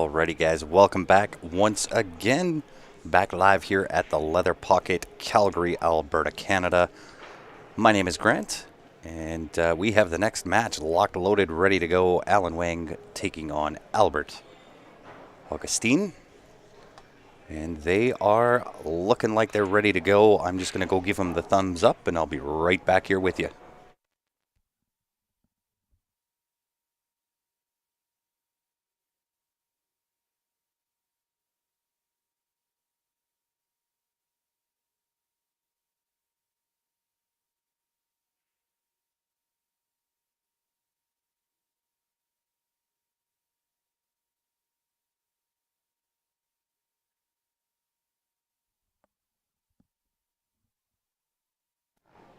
Alrighty guys, welcome back once again. Back live here at the Leather Pocket, Calgary, Alberta, Canada. My name is Grant, and we have the next match locked, loaded, ready to go. Alan Wang taking on Albert Augustine. And they are looking like they're ready to go. I'm just going to go give them the thumbs up, and I'll be right back here with you.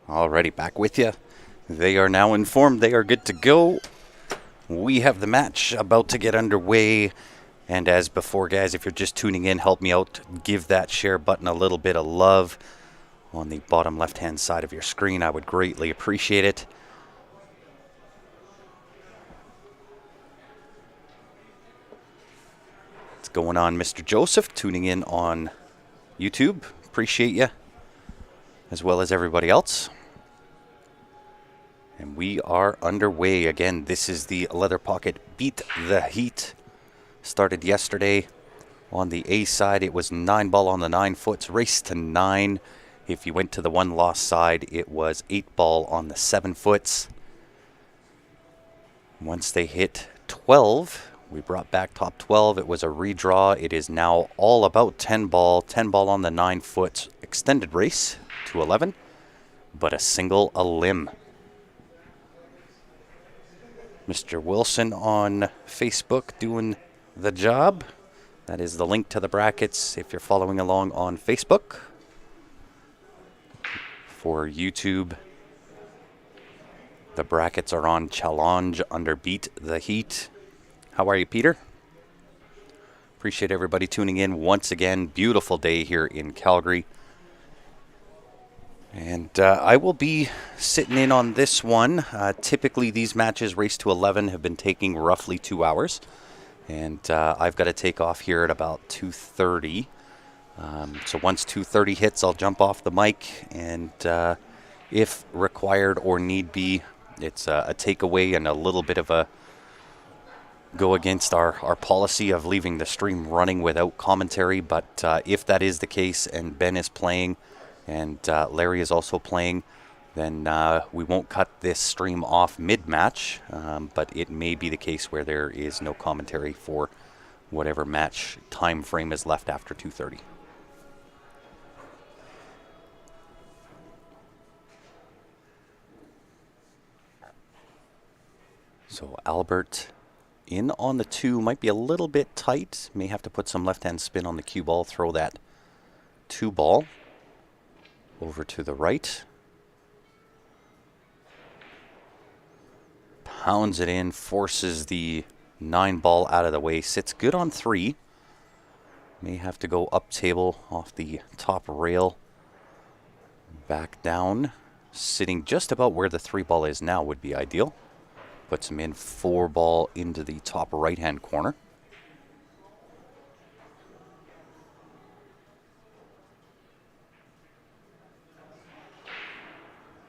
Alrighty, back with you. They are now informed they are good to go. We have the match about to get underway. And as before, guys, if you're just tuning in, help me out. Give that share button a little bit of love on the bottom left-hand side of your screen. I would greatly appreciate it. What's going on, Mr. Joseph, tuning in on YouTube? Appreciate you, as well as everybody else. And we are underway again. This is the Leather Pocket Beat the Heat. Started yesterday. On the A side, it was 9 ball on the 9 foots, race to 9. If you went to the 1 loss side, it was 8 ball on the 7 foots. Once they hit 12, we brought back top 12. It was a redraw. It is now all about 10 ball. 10 ball on the 9 foots, extended race to 11, but a single a limb. Mr. Wilson on Facebook doing the job. That is the link to the brackets if you're following along on Facebook. For YouTube, the brackets are on Challenge under Beat the Heat. How are you, Peter? Appreciate everybody tuning in once again. Beautiful day here in Calgary. And I will be sitting in on this one. Typically, these matches, race to 11, have been taking roughly 2 hours. And I've got to take off here at about 2:30. So once 2:30 hits, I'll jump off the mic. And if required or need be, it's a takeaway and a little bit of a go against our policy of leaving the stream running without commentary. But if that is the case and Ben is playing, and Larry is also playing, then we won't cut this stream off mid-match, but it may be the case where there is no commentary for whatever match time frame is left after 2:30. So Albert in on the 2, might be a little bit tight, may have to put some left-hand spin on the cue ball, throw that 2 ball over to the right. Pounds it in, forces the 9 ball out of the way, sits good on 3. May have to go up table off the top rail. Back down, sitting just about where the 3 ball is now would be ideal. Puts him in 4 ball into the top right-hand corner.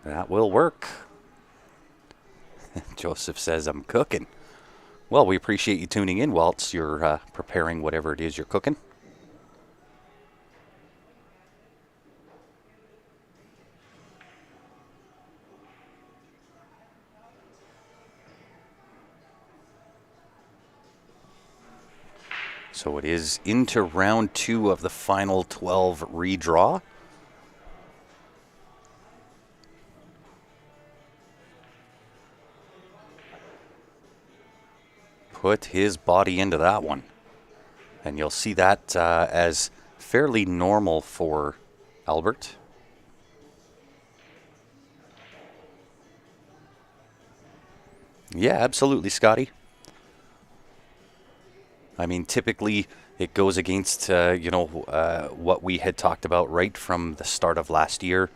That will work. Joseph says, I'm cooking. Well, we appreciate you tuning in whilst you're preparing whatever it is you're cooking. So it is into round 2 of the final 12 redraw. Put his body into that one. And you'll see that as fairly normal for Albert. Yeah, absolutely, Scotty. I mean, typically it goes against, what we had talked about right from the start of last year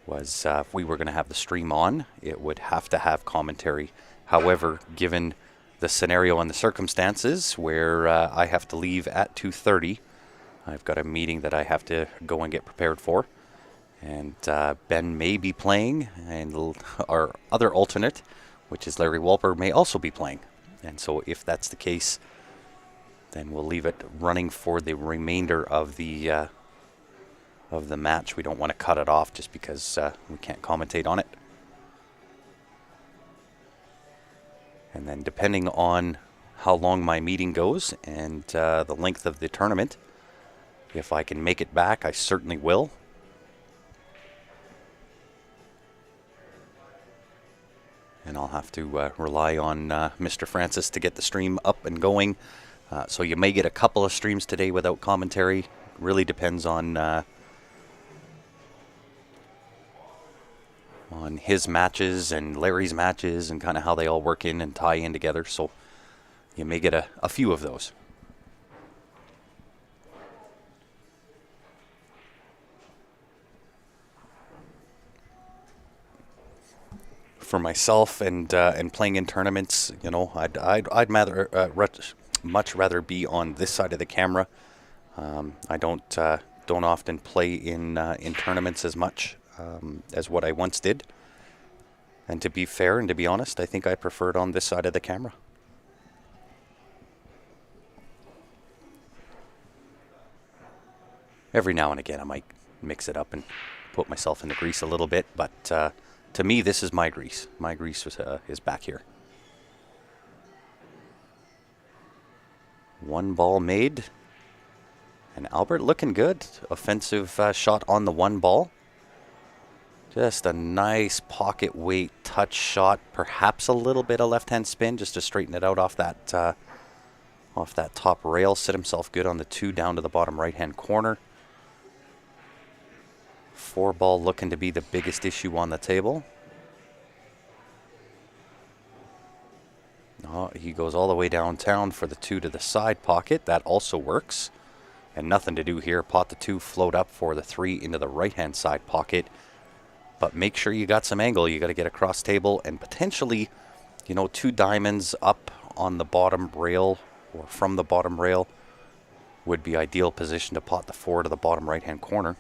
was if we were going to have the stream on, it would have to have commentary. However, given the scenario and the circumstances where I have to leave at 2:30. I've got a meeting that I have to go and get prepared for. And Ben may be playing, and our other alternate, which is Larry Walper, may also be playing. And so if that's the case, then we'll leave it running for the remainder of the match. We don't want to cut it off just because we can't commentate on it. And then depending on how long my meeting goes and the length of the tournament, if I can make it back, I certainly will. And I'll have to rely on Mr. Francis to get the stream up and going. So you may get a couple of streams today without commentary. Really depends on his matches and Larry's matches and kind of how they all work in and tie in together. So you may get a few of those. For myself and playing in tournaments, you know, I'd much rather be on this side of the camera. I don't often play in tournaments as much as what I once did. And to be fair and to be honest, I think I prefer it on this side of the camera. Every now and again, I might mix it up and put myself in the grease a little bit, but to me, this is my grease. My grease is back here. One ball made. And Albert looking good. Offensive shot on the one ball. Just a nice pocket weight touch shot. Perhaps a little bit of left-hand spin just to straighten it out off that top rail. Set himself good on the 2 down to the bottom right-hand corner. 4 ball looking to be the biggest issue on the table. Oh, he goes all the way downtown for the 2 to the side pocket. That also works. And nothing to do here. Pot the 2, float up for the 3 into the right-hand side pocket. But make sure you got some angle. You got to get across table and potentially, you know, 2 diamonds up on the bottom rail or from the bottom rail would be ideal position to pot the 4 to the bottom right-hand corner.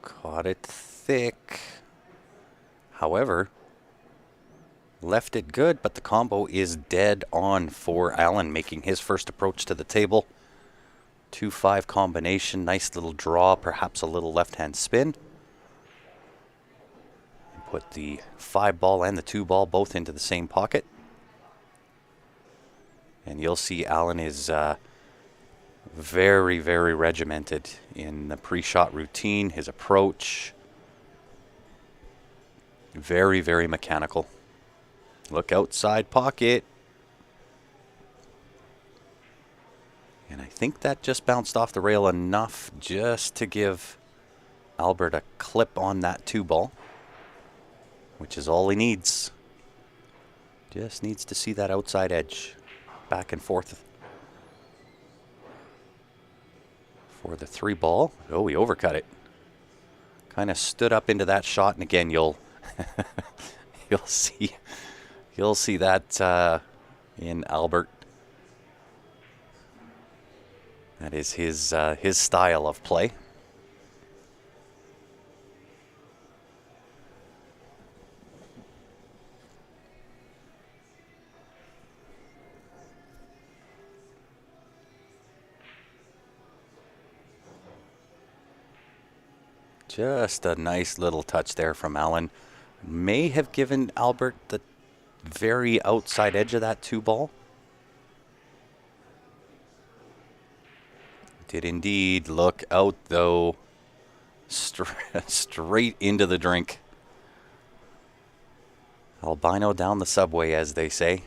Caught it thick. However, left it good, but the combo is dead on for Allen, making his first approach to the table. 2-5 combination, nice little draw, perhaps a little left-hand spin. Put the 5 ball and the 2 ball both into the same pocket. And you'll see Allen is very, very regimented in the pre-shot routine, his approach. Very, very mechanical. Look outside pocket. And I think that just bounced off the rail enough just to give Albert a clip on that 2 ball, which is all he needs. Just needs to see that outside edge. Back and forth for the 3 ball. Oh, he overcut it. Kind of stood up into that shot, and again, you'll see that in Albert. That is his style of play. Just a nice little touch there from Allen. May have given Albert the very outside edge of that 2 ball. Did indeed. Look out, though. Straight into the drink. Albino down the subway, as they say.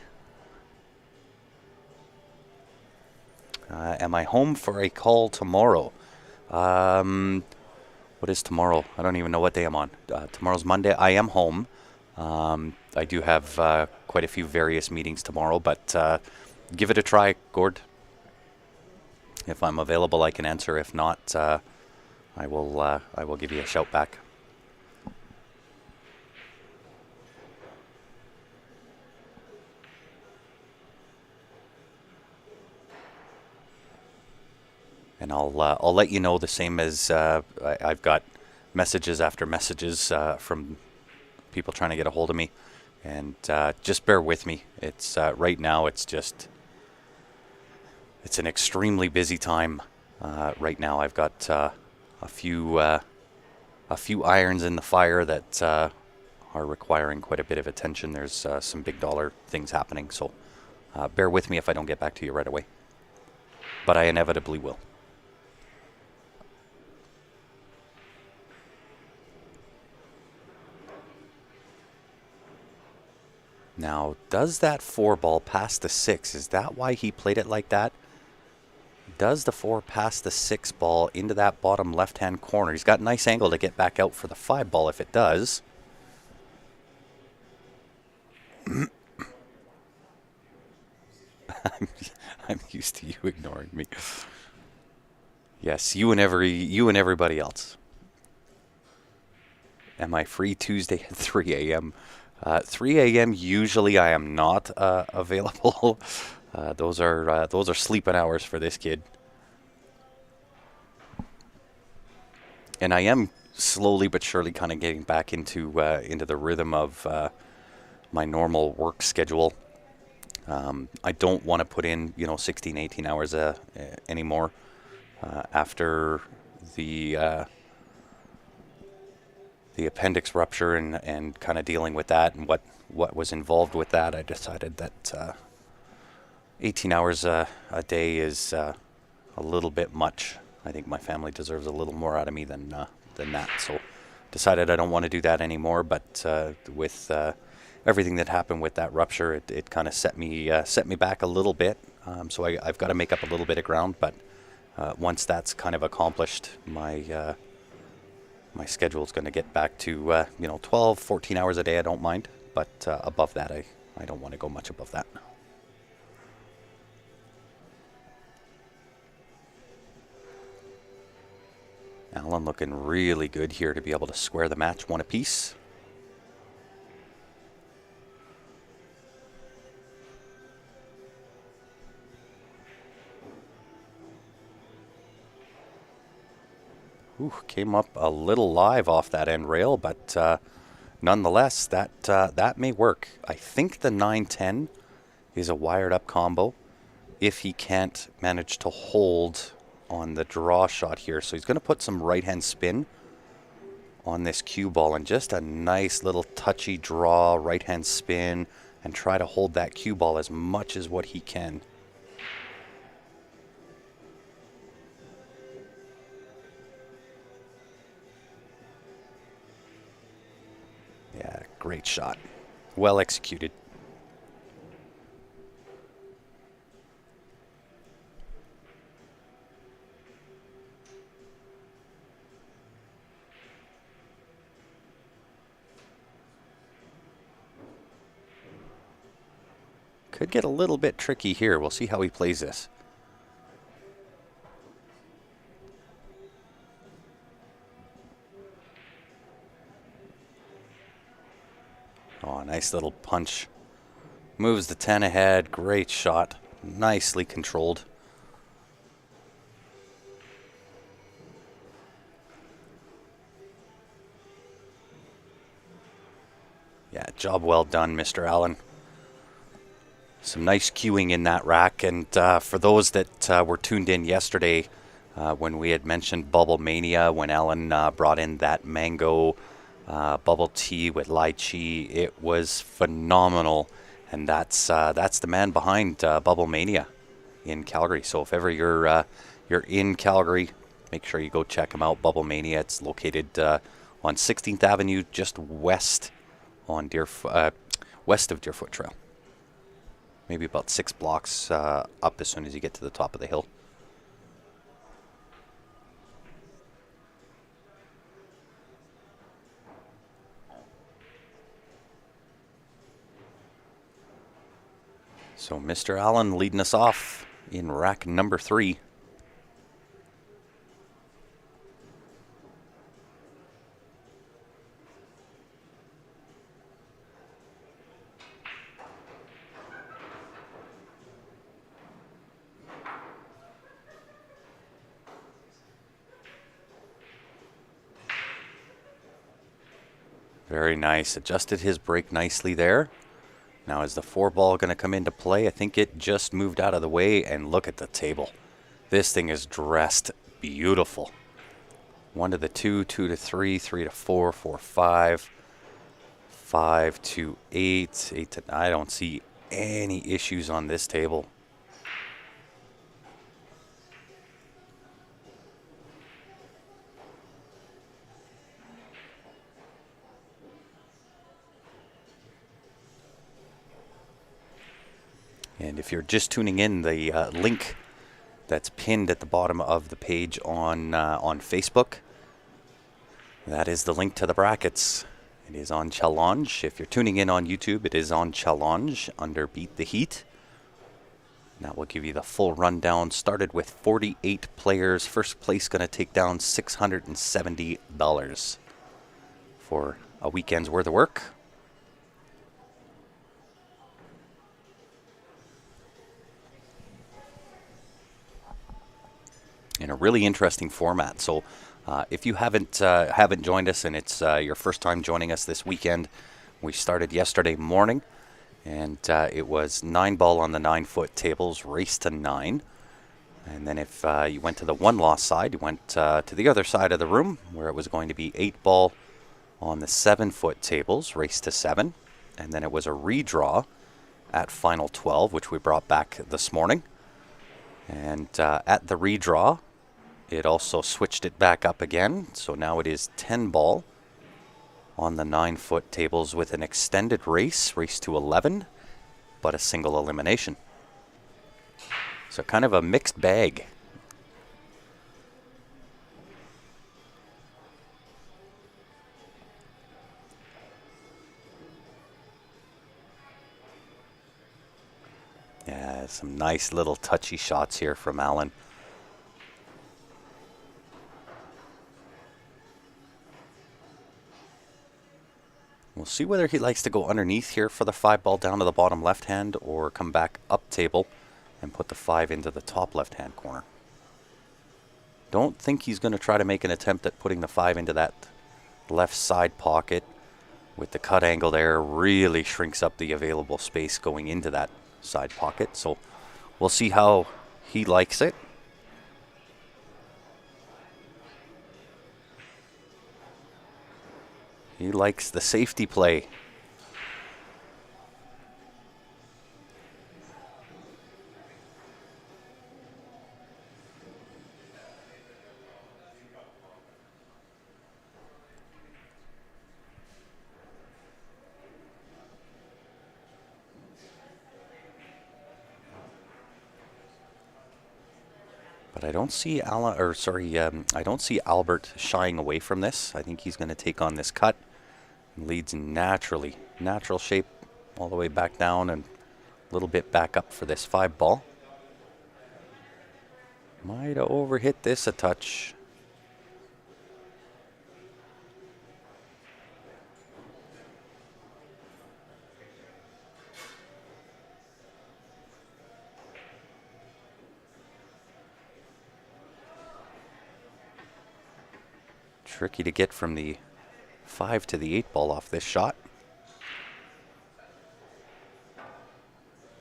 Am I home for a call tomorrow? What is tomorrow? I don't even know what day I'm on. Tomorrow's Monday. I am home. I do have quite a few various meetings tomorrow, but give it a try, Gord. If I'm available, I can answer. If not, I will give you a shout back. And I'll let you know, the same as I've got messages after messages from people trying to get a hold of me, and just bear with me. It's right now. It's an extremely busy time right now. I've got a few irons in the fire that are requiring quite a bit of attention. There's some big dollar things happening, so bear with me if I don't get back to you right away. But I inevitably will. Now, does that 4 ball pass the 6? Is that why he played it like that? Does the 4 pass the 6 ball into that bottom left-hand corner? He's got a nice angle to get back out for the 5 ball if it does. I'm used to you ignoring me. Yes, you and everybody else. Am I free Tuesday at 3 a.m.? 3 a.m. usually I am not available. Those are sleeping hours for this kid. And I am slowly but surely kind of getting back into the rhythm of my normal work schedule. I don't want to put in 16, 18 hours anymore after the appendix rupture and kind of dealing with that and what was involved with that. I decided that 18 hours a day is a little bit much. I think my family deserves a little more out of me than that. So decided I don't want to do that anymore. But with everything that happened with that rupture, it kind of set me back a little bit. So I've got to make up a little bit of ground. But once that's kind of accomplished, my schedule is going to get back to 12, 14 hours a day. I don't mind, but above that, I don't want to go much above that. Alan looking really good here to be able to square the match, 1 apiece. Ooh, came up a little live off that end rail, but nonetheless, that may work. I think the 9-10 is a wired up combo if he can't manage to hold on the draw shot here. So he's going to put some right-hand spin on this cue ball and just a nice little touchy draw, right-hand spin, and try to hold that cue ball as much as what he can. Yeah, great shot. Well executed. Could get a little bit tricky here. We'll see how he plays this. Oh, nice little punch. Moves the 10 ahead. Great shot. Nicely controlled. Yeah, job well done, Mr. Allen. Some nice cueing in that rack. And for those that were tuned in yesterday when we had mentioned Bubble Mania, when Alan brought in that mango bubble tea with lychee, it was phenomenal. And that's the man behind Bubble Mania in Calgary. So if ever you're in Calgary, make sure you go check him out. Bubble Mania. It's located on 16th Avenue, just west of Deerfoot Trail. Maybe about 6 blocks up as soon as you get to the top of the hill. So Mr. Allen leading us off in rack number 3. Very nice. Adjusted his break nicely there. Now is the 4-ball going to come into play? I think it just moved out of the way, and look at the table. This thing is dressed beautiful. 1 to the 2, 2 to 3, 3 to 4, 4, 5, 5 to 8, 8 to 9. I don't see any issues on this table. And if you're just tuning in, the link that's pinned at the bottom of the page on Facebook, that is the link to the brackets. It is on Challenge. If you're tuning in on YouTube, it is on Challenge under Beat the Heat. Now we'll give you the full rundown. Started with 48 players. First place going to take down $670 for a weekend's worth of work. In a really interesting format. So if you haven't joined us and it's your first time joining us this weekend, we started yesterday morning, and it was 9-ball on the 9-foot tables, race to 9. And then if you went to the 1-loss side, you went to the other side of the room where it was going to be 8-ball on the 7-foot tables, race to 7. And then it was a redraw at final 12, which we brought back this morning. And at the redraw, it also switched it back up again. So now it is 10-ball on the 9-foot tables with an extended race, race to 11, but a single elimination. So kind of a mixed bag. Yeah, some nice little touchy shots here from Alan. We'll see whether he likes to go underneath here for the 5-ball down to the bottom left hand, or come back up table and put the 5 into the top left hand corner. Don't think he's going to try to make an attempt at putting the 5 into that left side pocket. With the cut angle there, really shrinks up the available space going into that side pocket. So we'll see how he likes it. He likes the safety play. But I don't see I don't see Albert shying away from this. I think he's going to take on this cut. Leads naturally, natural shape all the way back down and a little bit back up for this 5-ball. Might have overhit this a touch. Tricky to get from the 5 to the 8-ball off this shot.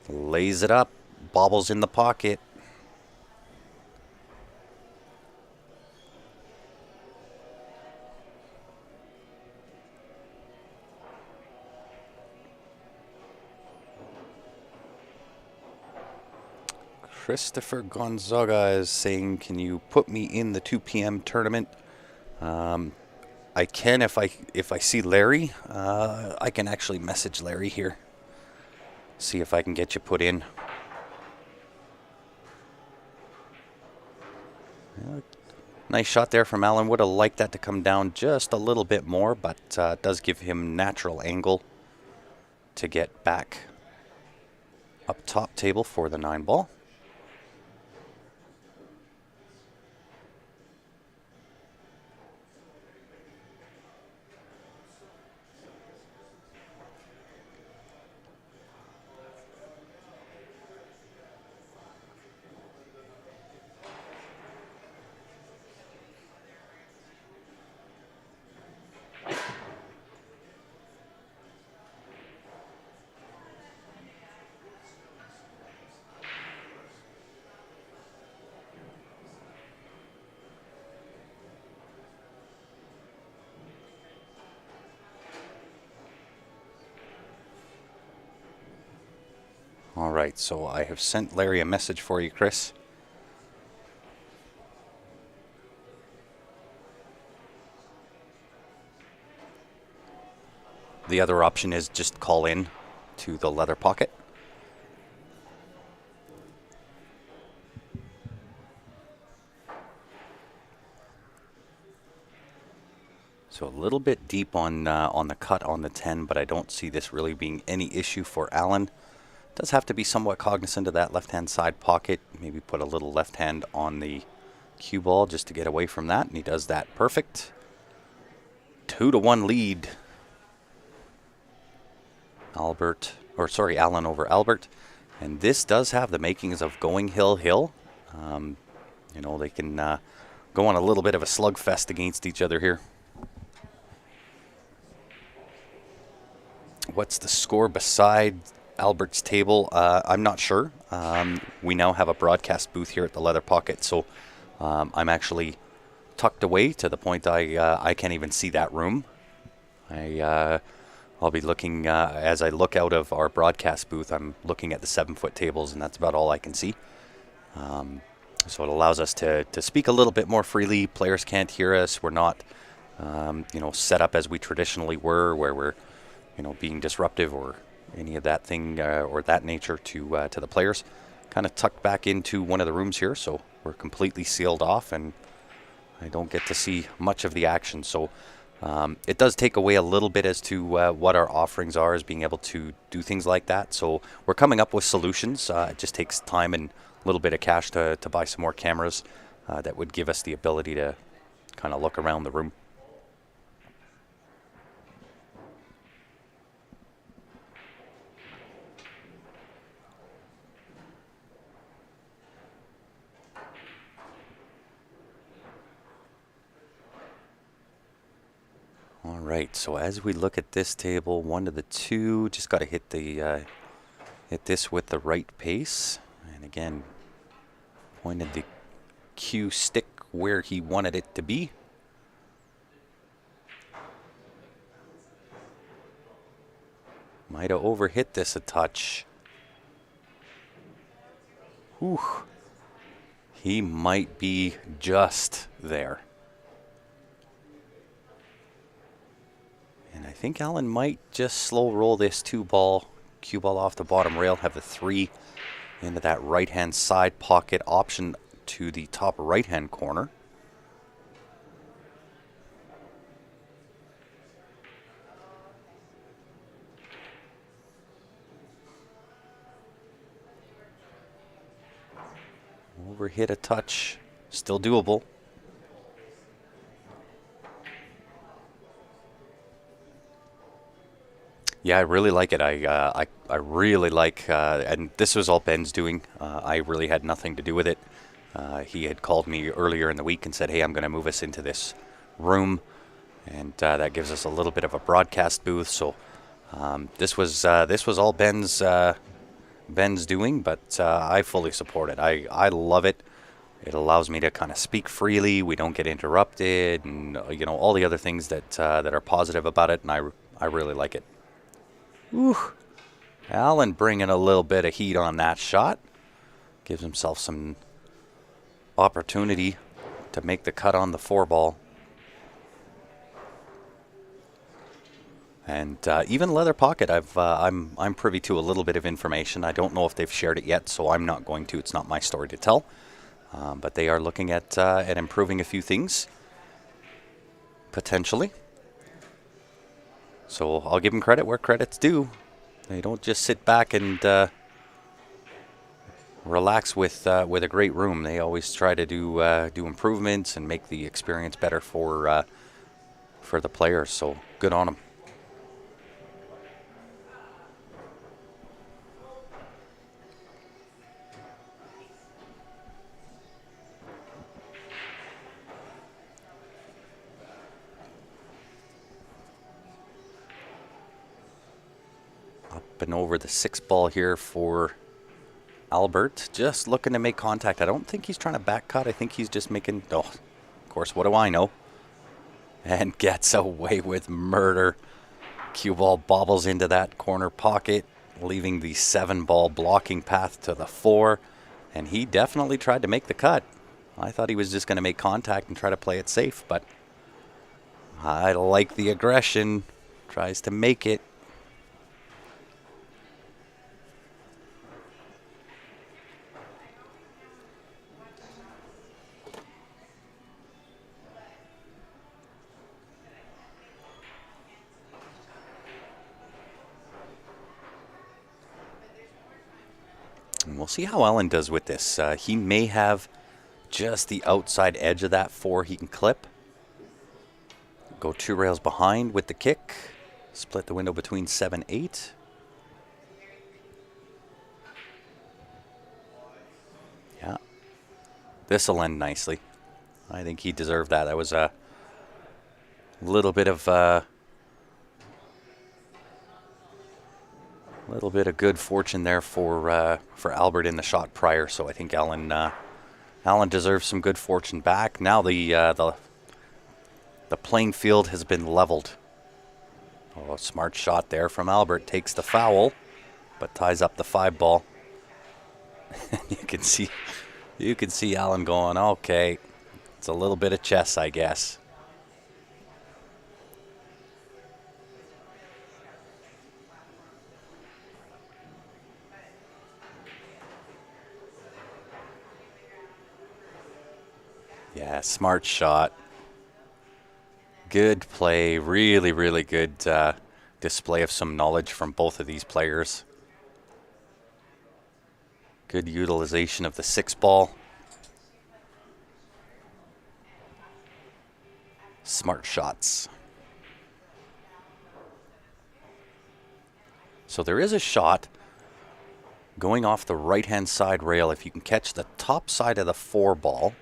Lays it up, bobbles in the pocket. Christopher Gonzaga is saying, can you put me in the 2 p.m. tournament? I can if I see Larry. I can actually message Larry here. See if I can get you put in. Nice shot there from Alan. Would have liked that to come down just a little bit more, but it does give him natural angle to get back up top table for the 9-ball. right, so I have sent Larry a message for you, Chris. The other option is just call in to the leather pocket. So a little bit deep on the cut on the 10, but I don't see this really being any issue for Alan. Does have to be somewhat cognizant of that left-hand side pocket. Maybe put a little left hand on the cue ball just to get away from that, and he does that perfect. 2-1 lead. Alan over Albert. And this does have the makings of going hill-hill. You know, they can go on a little bit of a slugfest against each other here. What's the score beside Albert's table? I'm not sure. We now have a broadcast booth here at the Leather Pocket, so I'm actually tucked away to the point I can't even see that room. I'll be looking, as I look out of our broadcast booth, I'm looking at the 7-foot tables, and that's about all I can see. So it allows us to speak a little bit more freely. Players can't hear us. We're not, you know, set up as we traditionally were, where we're, you know, being disruptive or any of that thing or that nature to the players. Kind of tucked back into one of the rooms here, so we're completely sealed off, and I don't get to see much of the action. So it does take away a little bit as to what our offerings are, as being able to do things like that. So we're coming up with solutions. It just takes time and a little bit of cash to buy some more cameras that would give us the ability to kind of look around the room. All right, so as we look at this table, 1 to the 2, just got to hit this with the right pace. And again, pointed the cue stick where he wanted it to be. Might have overhit this a touch. Whew. He might be just there. And I think Alan might just slow roll this cue ball off the bottom rail, have the 3 into that right-hand side pocket, option to the top right-hand corner. Overhit a touch, still doable. Yeah, I really like it. I really like, and this was all Ben's doing. I really had nothing to do with it. He had called me earlier in the week and said, "Hey, I'm going to move us into this room," and that gives us a little bit of a broadcast booth. So this was all Ben's doing, but I fully support it. I love it. It allows me to kind of speak freely. We don't get interrupted, and you know, all the other things that are positive about it. And I really like it. Ooh, Alan bringing a little bit of heat on that shot. Gives himself some opportunity to make the cut on the 4-ball. And even Leather Pocket, I'm privy to a little bit of information. I don't know if they've shared it yet, so I'm not going to. It's not my story to tell. But they are looking at improving a few things, potentially. So I'll give them credit where credit's due. They don't just sit back and relax with a great room. They always try to do improvements and make the experience better for the players. So good on them. Up and over the 6-ball here for Albert. Just looking to make contact. I don't think he's trying to back cut. I think he's just making, oh, of course, what do I know? And gets away with murder. Cue ball bobbles into that corner pocket. leaving the 7-ball blocking path to the 4, and he definitely tried to make the cut. I thought he was just going to make contact and try to play it safe, but I like the aggression. Tries to make it. And we'll see how Ellen does with this. He may have just the outside edge of that 4 he can clip. Go 2 rails behind with the kick. Split the window between 7, 8. Yeah. This will end nicely. I think he deserved that. That was a little bit of good fortune there for Albert in the shot prior. So I think Allen deserves some good fortune back. Now the playing field has been leveled. Oh, a smart shot there from Albert. Takes the foul, but ties up the 5-ball. You can see Allen going, okay, it's a little bit of chess, I guess. Yeah, smart shot. Good play. Really, really good display of some knowledge from both of these players. Good utilization of the 6-ball. Smart shots. So there is a shot going off the right-hand side rail. If you can catch the top side of the 4-ball,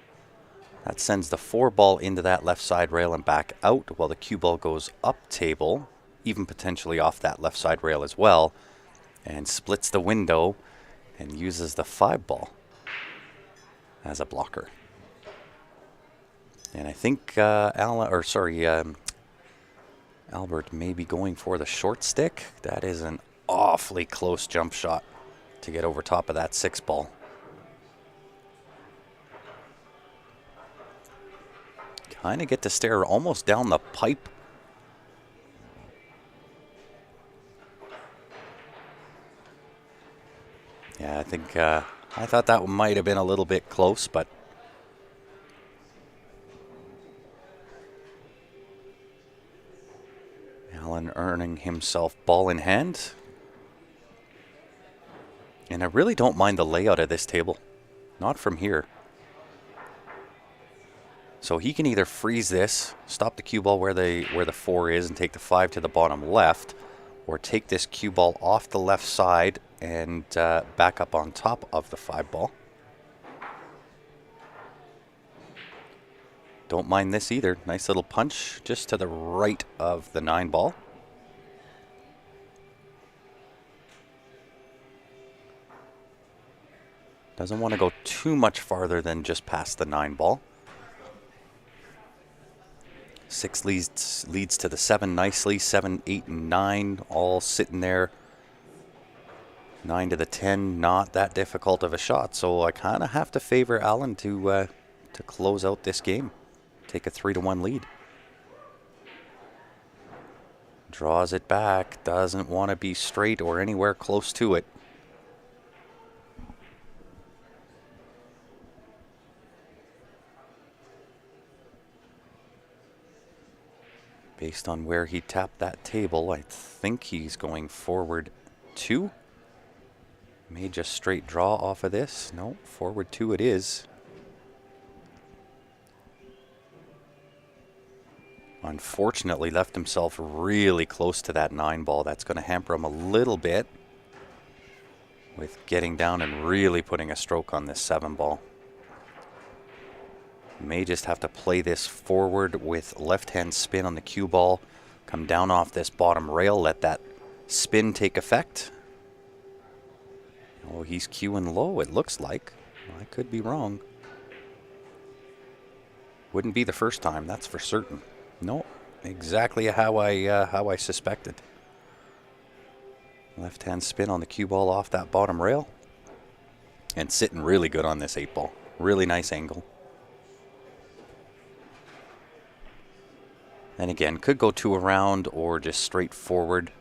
that sends the 4-ball into that left side rail and back out, while the cue ball goes up table, even potentially off that left side rail as well, and splits the window and uses the 5-ball as a blocker. And I think Albert may be going for the short stick. That is an awfully close jump shot to get over top of that 6-ball. Kind of get to stare almost down the pipe. Yeah, I think I thought that might have been a little bit close, but Allen earning himself ball in hand. And I really don't mind the layout of this table. Not from here. So he can either freeze this, stop the cue ball where the 4 is and take the 5 to the bottom left, or take this cue ball off the left side and back up on top of the 5-ball. Don't mind this either. Nice little punch just to the right of the 9-ball. Doesn't want to go too much farther than just past the 9-ball. 6 leads to the 7 nicely. 7, 8, and 9 all sitting there. 9 to the 10, not that difficult of a shot. So I kind of have to favor Allen to close out this game. Take a 3-1 lead. Draws it back. Doesn't want to be straight or anywhere close to it. Based on where he tapped that table, I think he's going forward 2. May just straight draw off of this. No, forward 2 it is. Unfortunately, left himself really close to that 9-ball. That's going to hamper him a little bit with getting down and really putting a stroke on this 7-ball. May just have to play this forward with left-hand spin on the cue ball. Come down off this bottom rail, let that spin take effect. Oh, he's cueing low, it looks like. I could be wrong. Wouldn't be the first time, that's for certain. No, exactly how I suspected. Left-hand spin on the cue ball off that bottom rail. And sitting really good on this 8-ball. Really nice angle. And again, could go 2 around or just straight forward.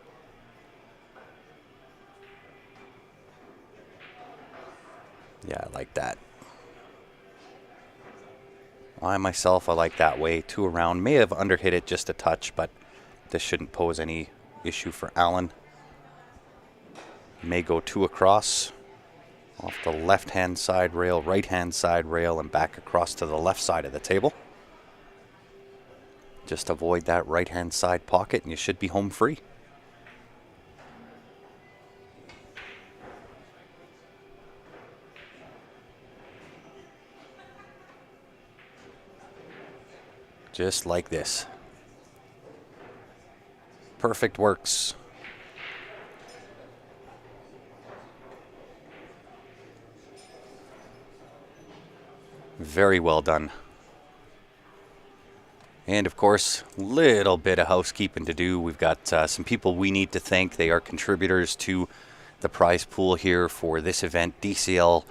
Yeah, I like that. I myself, I like that way. 2 around. May have underhit it just a touch, but this shouldn't pose any issue for Alan. May go 2 across. Off the left-hand side rail, right-hand side rail, and back across to the left side of the table. Just avoid that right-hand side pocket and you should be home free. Just like this. Perfect works. Very well done. And of course, little bit of housekeeping to do. We've got some people we need to thank. They are contributors to the prize pool here for this event. DCL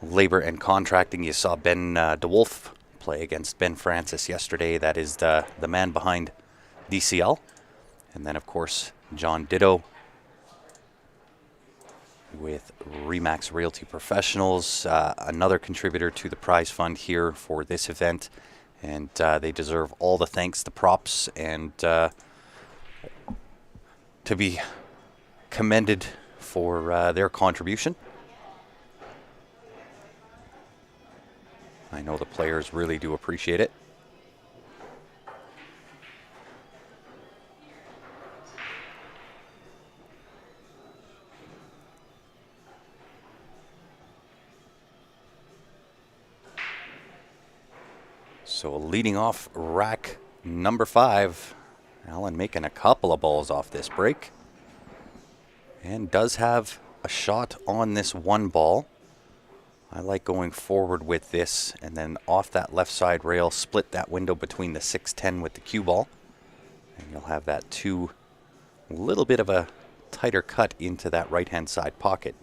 Labor and Contracting. You saw Ben DeWolf play against Ben Francis yesterday. That is the man behind DCL. And then of course, John Ditto with Remax Realty Professionals, another contributor to the prize fund here for this event. And they deserve all the thanks, the props, and to be commended for their contribution. I know the players really do appreciate it. So leading off rack number 5, Alan making a couple of balls off this break. And does have a shot on this 1 ball. I like going forward with this and then off that left side rail, split that window between the 6-10 with the cue ball. And you'll have that 2, a little bit of a tighter cut into that right hand side pocket.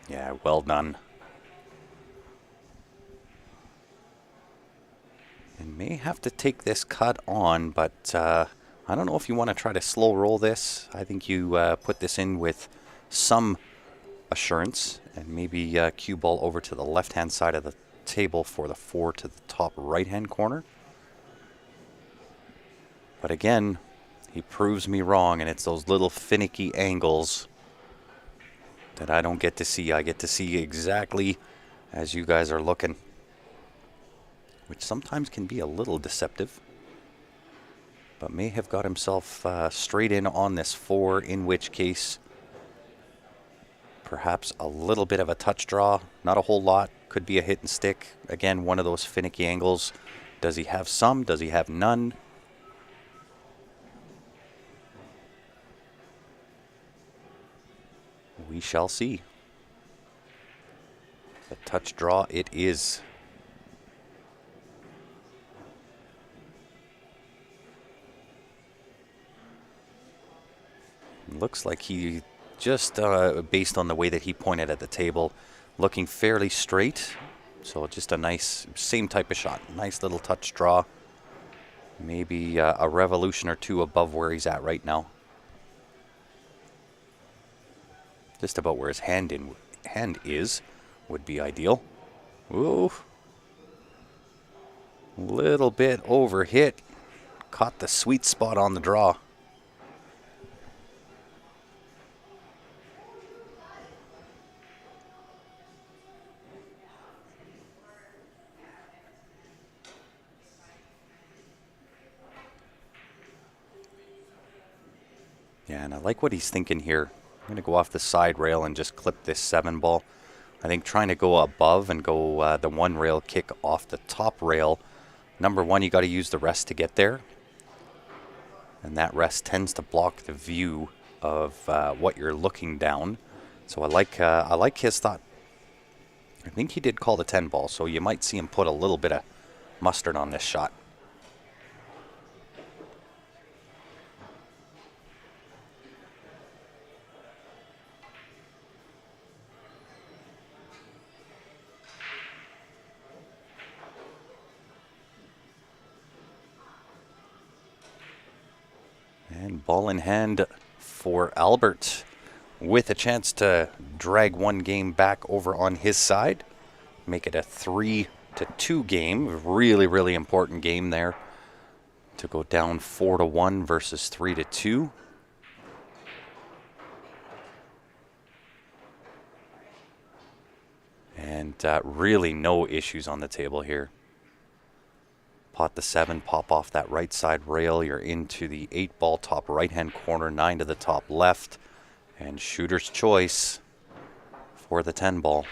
Yeah, well done. And may have to take this cut on, but I don't know if you want to try to slow roll this. I think you put this in with some assurance and maybe cue ball over to the left-hand side of the table for the 4 to the top right-hand corner. But again, he proves me wrong, and it's those little finicky angles that I don't get to see. I get to see exactly as you guys are looking, which sometimes can be a little deceptive. But may have got himself straight in on this 4, in which case perhaps a little bit of a touch draw, not a whole lot, could be a hit and stick. Again, one of those finicky angles. Does he have some? Does he have none? We shall see. The touch draw it is. Looks like he just, based on the way that he pointed at the table, looking fairly straight. So just a nice, same type of shot. Nice little touch draw. Maybe a revolution or 2 above where he's at right now. Just about where his hand is would be ideal. Ooh. Little bit over hit. Caught the sweet spot on the draw. Yeah, and I like what he's thinking here. I'm going to go off the side rail and just clip this 7 ball. I think trying to go above and go the 1 rail kick off the top rail Number one, you got to use the rest to get there. And that rest tends to block the view of what you're looking down. So I like his thought. I think he did call the 10 ball, so you might see him put a little bit of mustard on this shot. And ball in hand for Albert, with a chance to drag one game back over on his side. Make it a 3-2 game. Really, really important game there. To go down 4-1 versus 3-2. And really no issues on the table here. Pot the 7, pop off that right side rail. You're into the 8-ball top right-hand corner, 9 to the top left. And shooter's choice for the 10 ball.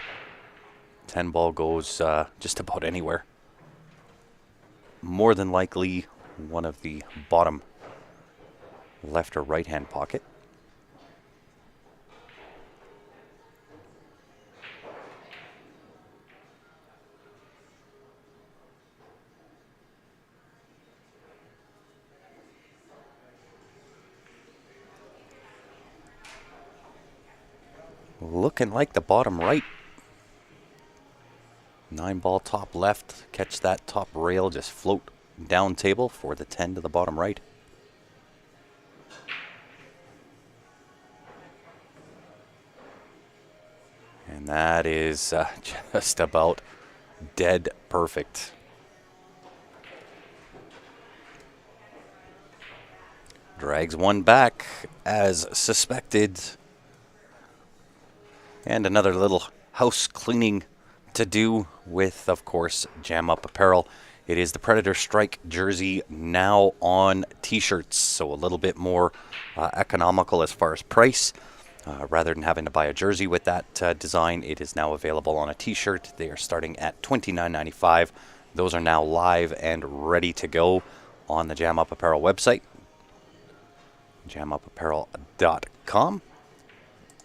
10 ball goes just about anywhere. More than likely one of the bottom left or right-hand pocket. Looking like the bottom right. 9-ball top left. Catch that top rail, just float down table for the 10 to the bottom right. And that is just about dead perfect. Drags one back as suspected. And another little house cleaning to do with, of course, Jam Up Apparel. It is the Predator Strike jersey now on t-shirts, so a little bit more economical as far as price. Rather than having to buy a jersey with that design, it is now available on a t-shirt. They are starting at $29.95. Those are now live and ready to go on the Jam Up Apparel website, jamupapparel.com.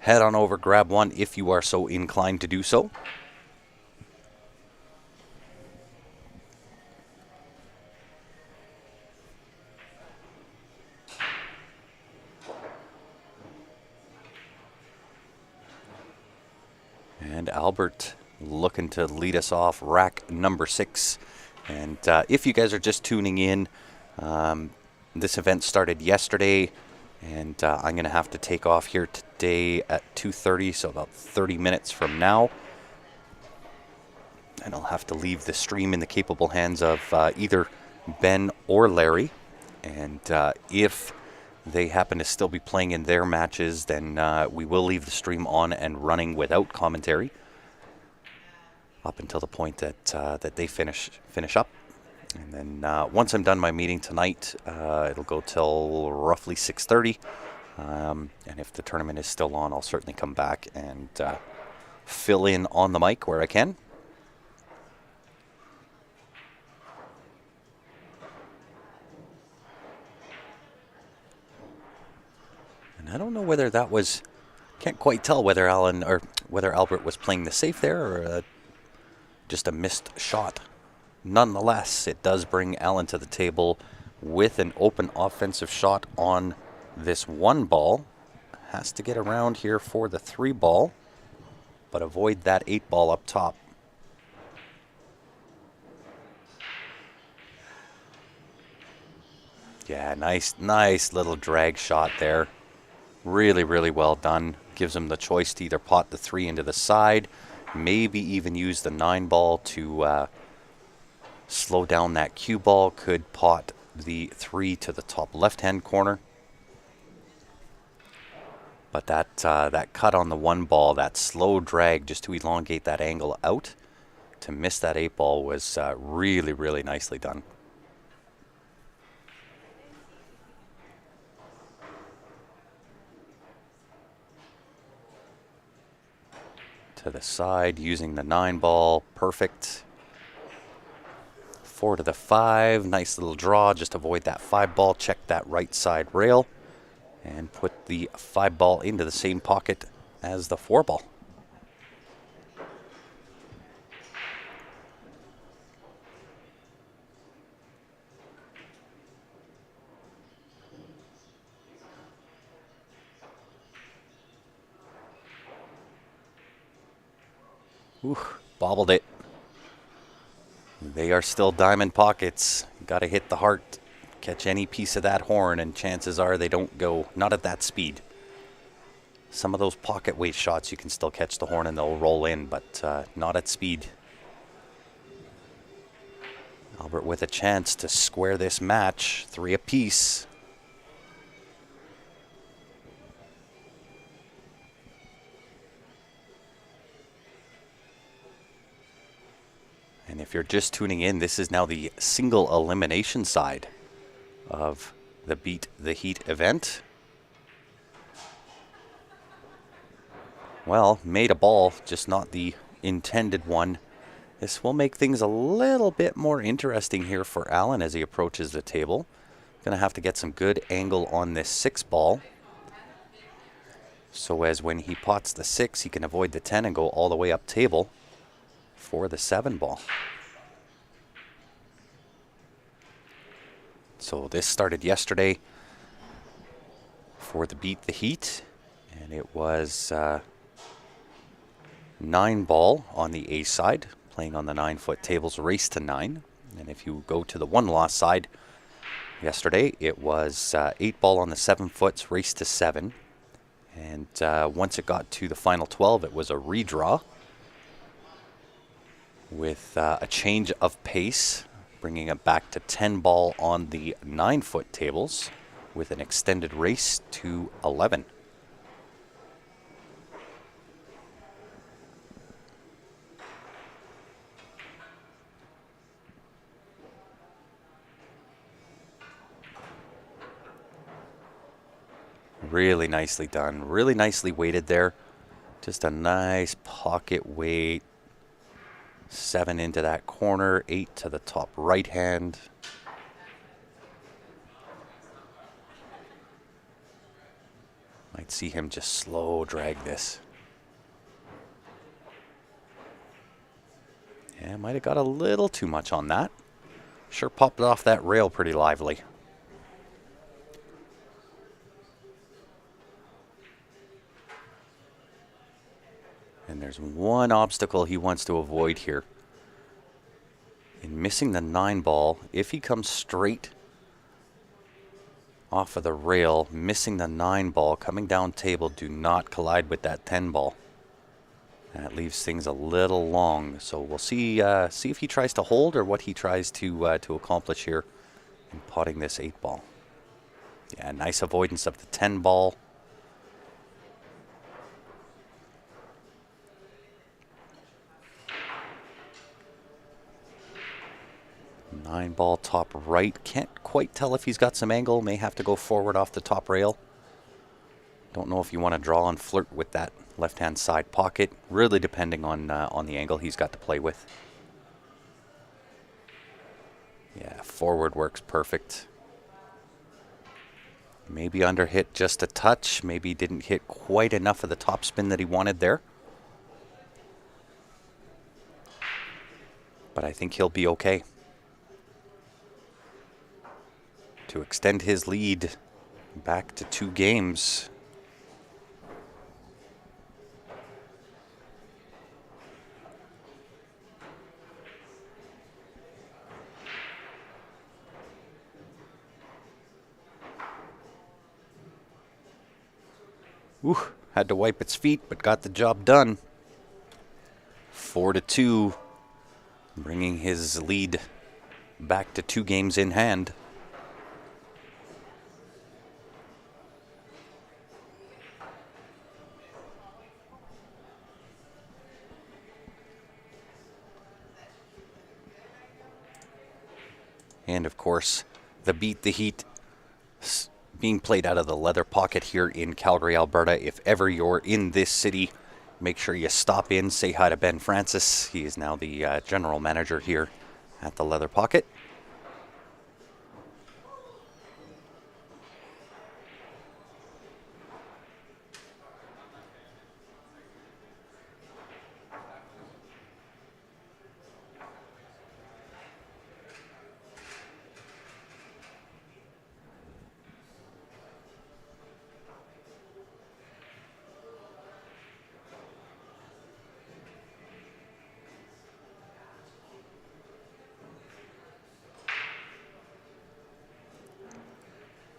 Head on over, grab one if you are so inclined to do so. And Albert looking to lead us off rack number 6. And if you guys are just tuning in, this event started yesterday. And I'm going to have to take off here today at 2:30, so about 30 minutes from now. And I'll have to leave the stream in the capable hands of either Ben or Larry. And if they happen to still be playing in their matches, then we will leave the stream on and running without commentary up until the point that that they finish up. And then once I'm done my meeting tonight, it'll go till roughly 6:30. And if the tournament is still on, I'll certainly come back and fill in on the mic where I can. And I don't know whether that was, can't quite tell whether Albert was playing the safe there or just a missed shot. Nonetheless, it does bring Allen to the table with an open offensive shot on this 1 ball. Has to get around here for the 3 ball, but avoid that 8 ball up top. Yeah, nice little drag shot there. Really, really well done. Gives him the choice to either pot the 3 into the side, maybe even use the 9 ball to slow down that cue ball. Could pot the 3 to the top left-hand corner. But that cut on the 1 ball, that slow drag just to elongate that angle out, to miss that 8 ball was really, really nicely done. To the side, using the 9 ball, perfect. 4 to the 5. Nice little draw. Just avoid that 5 ball. Check that right side rail. And put the 5 ball into the same pocket as the 4 ball. Ooh, bobbled it. They are still diamond pockets. Got to hit the heart. Catch any piece of that horn, and chances are they don't go, not at that speed. Some of those pocket weight shots, you can still catch the horn and they'll roll in, but not at speed. Albert with a chance to square this match, 3 apiece. And if you're just tuning in, this is now the single elimination side of the Beat the Heat event. Well, made a ball, just not the intended one. This will make things a little bit more interesting here for Alan as he approaches the table. Gonna have to get some good angle on this 6 ball, so as when he pots the 6, he can avoid the 10 and go all the way up table for the 7 ball. So this started yesterday for the Beat the Heat, and it was 9 ball on the A side, playing on the 9-foot tables, race to 9. And if you go to the 1 loss side, yesterday it was 8 ball on the 7 foots, race to 7. And once it got to the final 12, it was a redraw with a change of pace, bringing it back to 10 ball on the 9-foot tables with an extended race to 11. Really nicely done. Really nicely weighted there. Just a nice pocket weight. 7 into that corner, 8 to the top right hand. Might see him just slow drag this. Yeah, might have got a little too much on that. Sure popped off that rail pretty lively. And there's one obstacle he wants to avoid here. In missing the 9 ball, if he comes straight off of the rail, missing the 9 ball, coming down table, do not collide with that 10 ball. That leaves things a little long. So we'll see if he tries to hold or what he tries to accomplish here in potting this 8 ball. Yeah, nice avoidance of the 10 ball. Nine ball top right. Can't quite tell if he's got some angle. May have to go forward off the top rail. Don't know if you want to draw and flirt with that left-hand side pocket. Really depending on the angle he's got to play with. Yeah, forward works perfect. Maybe under hit just a touch. Maybe didn't hit quite enough of the top spin that he wanted there. But I think he'll be okay. To extend his lead back to 2 games. Ooh, had to wipe its feet, but got the job done. 4-2, bringing his lead back to 2 games in hand. And of course, the Beat the Heat being played out of the leather pocket here in Calgary, Alberta. If ever you're in this city, make sure you stop in, say hi to Ben Francis. He is now the general manager here at the leather pocket.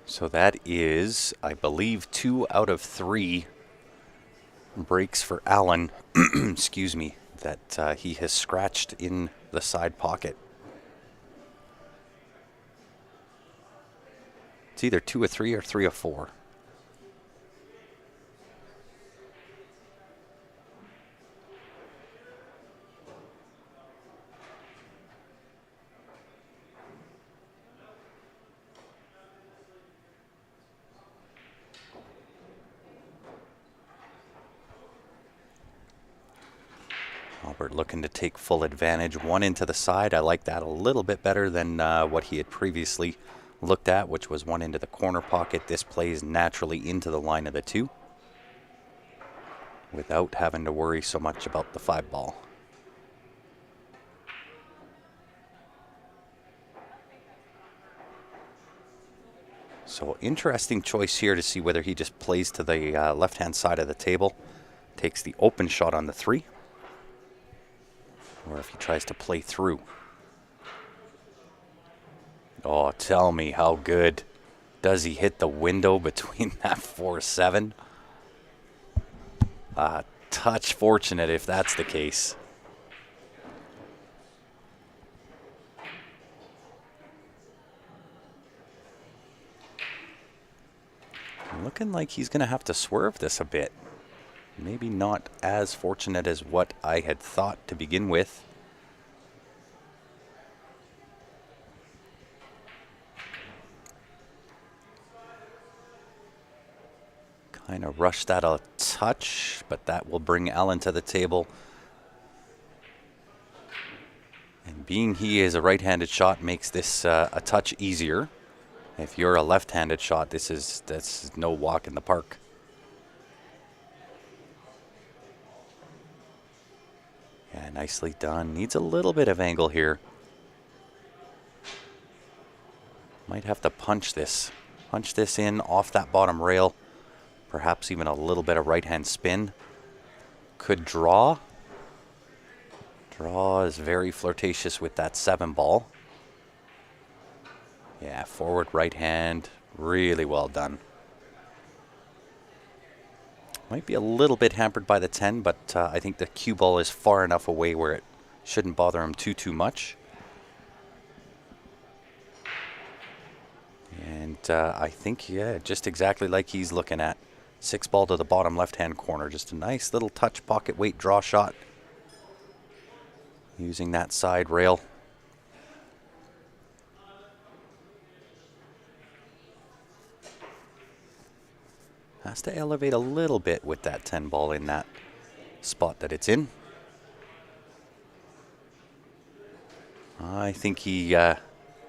So that is, I believe, 2 out of 3 breaks for Alan, excuse me, that he has scratched in the side pocket. It's either 2 of 3 or 3 of 4. Albert looking to take full advantage. 1 into the side. I like that a little bit better than what he had previously looked at, which was 1 into the corner pocket. This plays naturally into the line of the 2 without having to worry so much about the 5 ball. So interesting choice here to see whether he just plays to the left-hand side of the table, takes the open shot on the 3, or if he tries to play through. Oh, tell me how good. Does he hit the window between that 4-7? Touch fortunate if that's the case. Looking like he's going to have to swerve this a bit. Maybe not as fortunate as what I had thought to begin with. Kind of rushed that a touch, but that will bring Alan to the table. And being he is a right-handed shot makes this a touch easier. If you're a left-handed shot, that's no walk in the park. Yeah, nicely done. Needs a little bit of angle here. Might have to punch this. Punch this in off that bottom rail. Perhaps even a little bit of right-hand spin. Could draw. Draw is very flirtatious with that 7 ball. Yeah, forward right hand. Really well done. Might be a little bit hampered by the 10, but I think the cue ball is far enough away where it shouldn't bother him too much. And I think, yeah, just exactly like he's looking at. 6 ball to the bottom left-hand corner. Just a nice little touch pocket weight draw shot. Using that side rail. Has to elevate a little bit with that 10 ball in that spot that it's in. I think he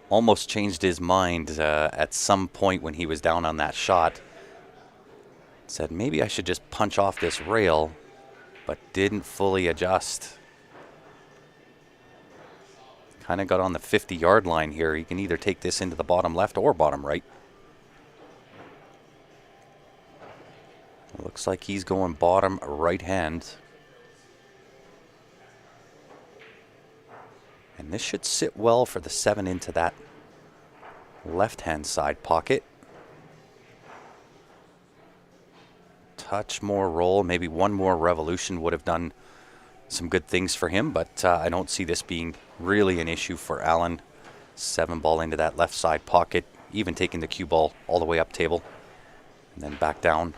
almost changed his mind at some point when he was down on that shot. Said maybe I should just punch off this rail, but didn't fully adjust. Kind of got on the 50-yard line here. He can either take this into the bottom left or bottom right. Looks like he's going bottom right hand. And this should sit well for the 7 into that left-hand side pocket. Touch more roll, maybe one more revolution would have done some good things for him, but I don't see this being really an issue for Alan. 7 ball into that left side pocket, even taking the cue ball all the way up table, and then back down.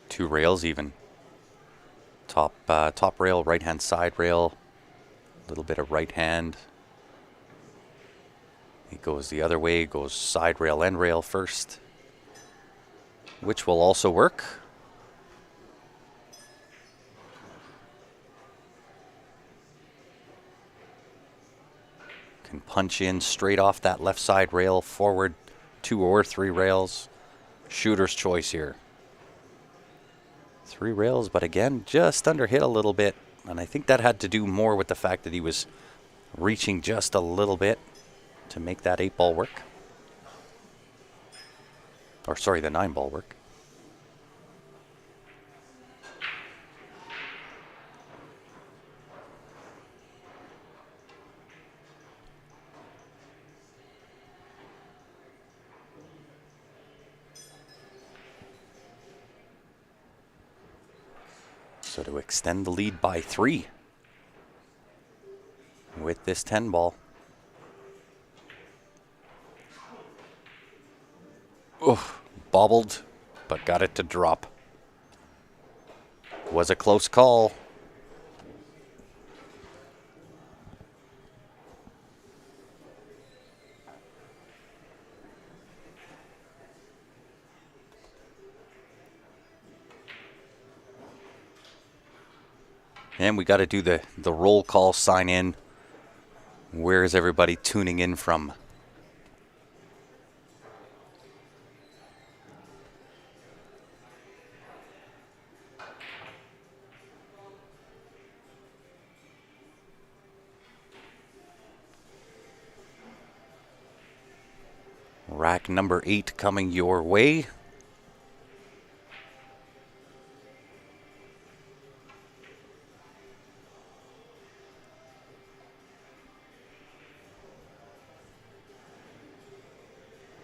Two rails even. Top rail, right hand side rail, a little bit of right hand. It goes the other way, goes side rail, end rail first, which will also work. punch in straight off that left side rail, forward 2 or 3 rails. Shooter's choice here. 3 rails, but again, just under hit a little bit. And I think that had to do more with the fact that he was reaching just a little bit to make that 8 ball work. Or sorry, the 9 ball work. So to extend the lead by 3 with this 10 ball. Oof, bobbled, but got it to drop. Was a close call. And we got to do the roll call sign in. Where is everybody tuning in from? Rack number 8 coming your way.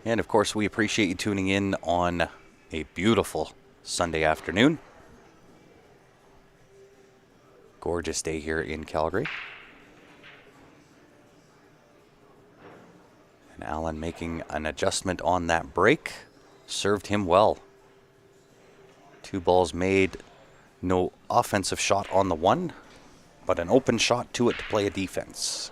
And of course, we appreciate you tuning in on a beautiful Sunday afternoon. Gorgeous day here in Calgary. And Alan making an adjustment on that break. Served him well. 2 balls made. No offensive shot on the 1, but an open shot to it to play a defense.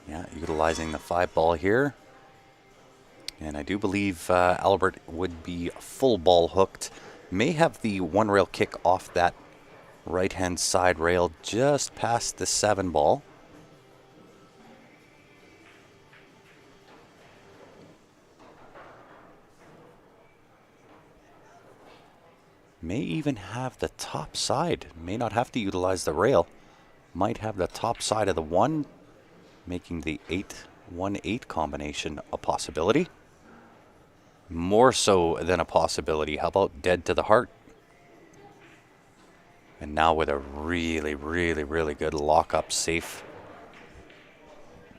Yeah, utilizing the 5 ball here. And I do believe Albert would be full ball hooked. May have the 1 rail kick off that right-hand side rail just past the 7 ball. May even have the top side. May not have to utilize the rail. Might have the top side of the 1, making the 8-1-8 combination a possibility. More so than a possibility. How about dead to the heart? And now with a really, really, really good lock-up safe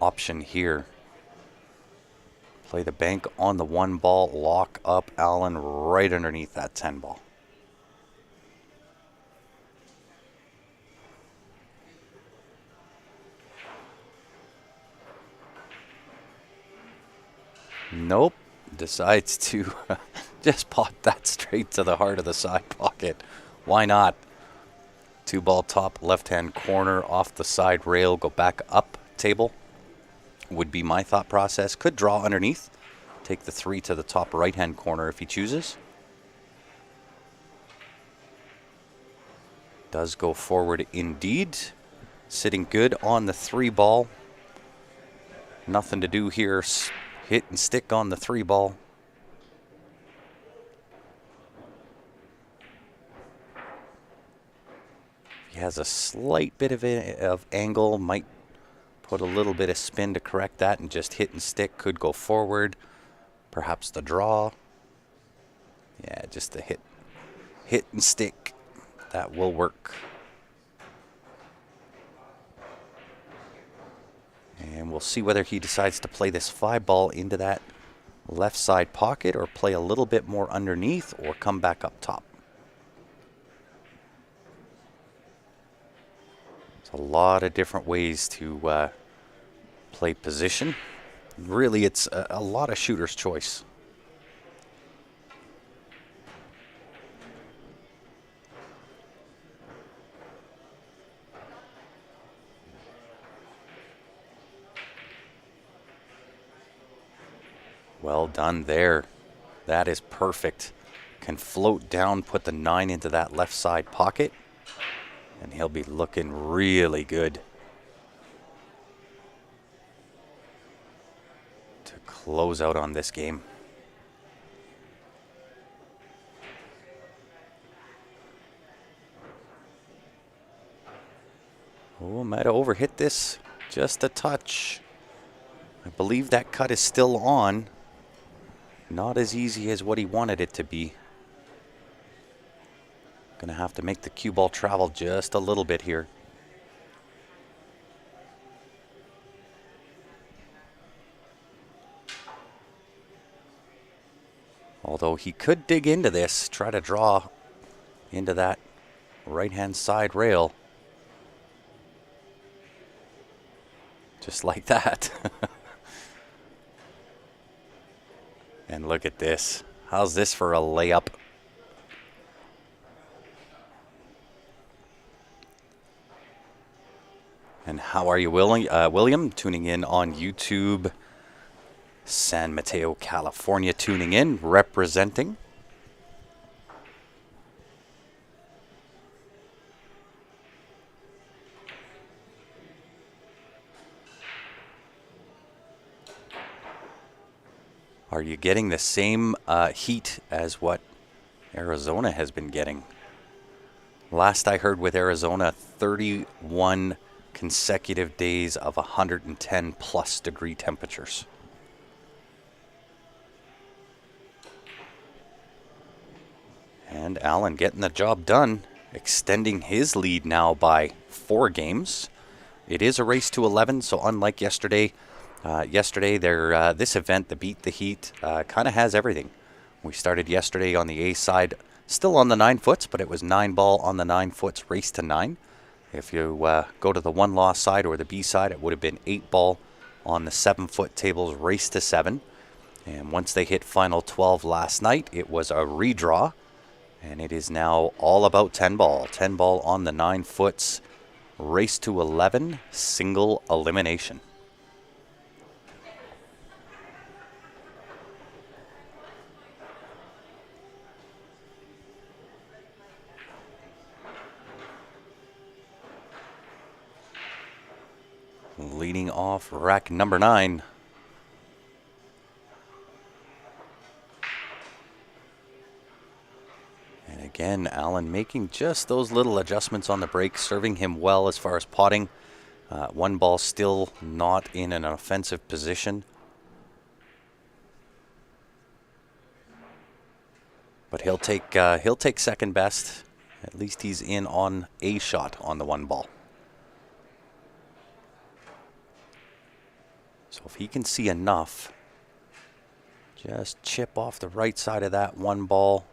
option here. Play the bank on the 1 ball, lock up Allen right underneath that 10 ball. Nope. Decides to just pop that straight to the heart of the side pocket. Why not? 2 ball top left-hand corner off the side rail, go back up table would be my thought process. Could draw underneath, take the 3 to the top right-hand corner if he chooses. Does go forward indeed. Sitting good on the 3 ball. Nothing to do here. Hit and stick on the 3 ball. He has a slight bit of angle, might put a little bit of spin to correct that and just hit and stick. Could go forward. Perhaps the draw. Yeah, just the hit and stick. That will work. And we'll see whether he decides to play this 5 ball into that left side pocket or play a little bit more underneath or come back up top. There's a lot of different ways to play position. Really, it's a lot of shooter's choice. Well done there. That is perfect. Can float down, put the 9 into that left side pocket, and he'll be looking really good to close out on this game. Oh, might have overhit this just a touch. I believe that cut is still on. Not as easy as what he wanted it to be. Gonna have to make the cue ball travel just a little bit here. Although he could dig into this, try to draw into that right-hand side rail. Just like that. And look at this. How's this for a layup? And how are you, William? Tuning in on YouTube. San Mateo, California, tuning in, representing. Are you getting the same heat as what Arizona has been getting? Last I heard with Arizona, 31 consecutive days of 110 plus degree temperatures. And Allen getting the job done, extending his lead now by 4 games. It is a race to 11, so unlike yesterday, this event, the Beat the Heat, kind of has everything. We started yesterday on the A side, still on the 9 foots, but it was 9 ball on the 9 foots, race to 9. If you go to the 1 loss side or the B side, it would have been 8 ball on the 7 foot tables, race to 7. And once they hit final 12 last night, it was a redraw. And it is now all about 10 ball. 10 ball on the 9 foots, race to 11, single elimination. Leading off rack number 9. And again, Allen making just those little adjustments on the break, serving him well as far as potting. 1 ball still not in an offensive position. But he'll take second best. At least he's in on a shot on the 1 ball. So if he can see enough, just chip off the right side of that 1 ball.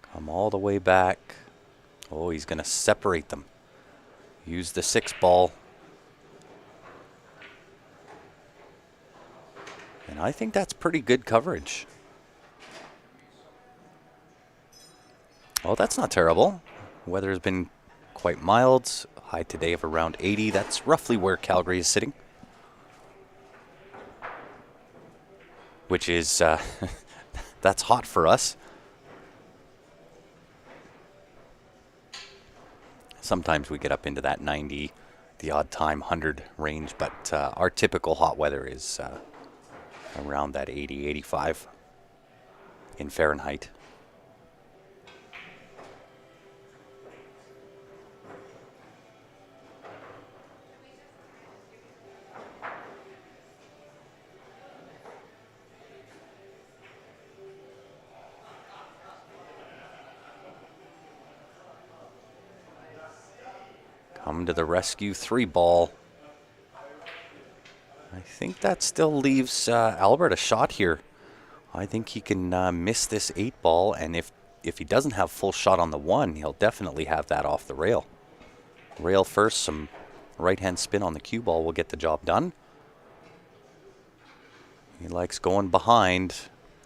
Come all the way back. Oh, he's going to separate them. Use the 6 ball. And I think that's pretty good coverage. Well, that's not terrible. Weather has been quite mild. High today of around 80. That's roughly where Calgary is sitting. Which is, that's hot for us. Sometimes we get up into that 90, the odd time 100 range, but our typical hot weather is around that 80, 85 in Fahrenheit. Come to the rescue, 3 ball. I think that still leaves Albert a shot here. I think he can miss this 8 ball, and if he doesn't have full shot on the 1, he'll definitely have that off the rail. Rail first, some right-hand spin on the cue ball will get the job done. He likes going behind.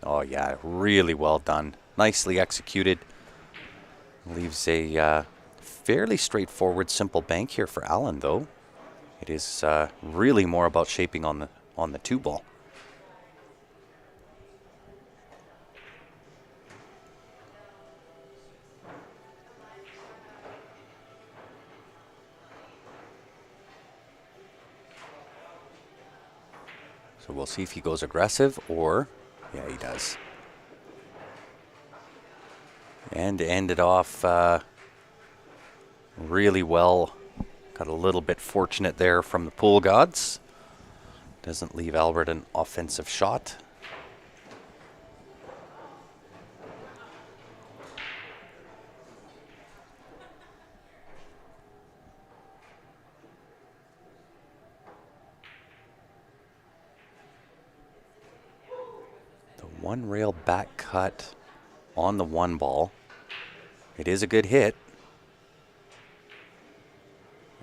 Oh yeah, really well done. Nicely executed. Leaves a fairly straightforward, simple bank here for Allen, though. It is really more about shaping on the 2 ball. So we'll see if he goes aggressive or... Yeah, he does. And ended off really well. Got a little bit fortunate there from the pool gods. Doesn't leave Albert an offensive shot. The one rail back cut on the one ball. It is a good hit.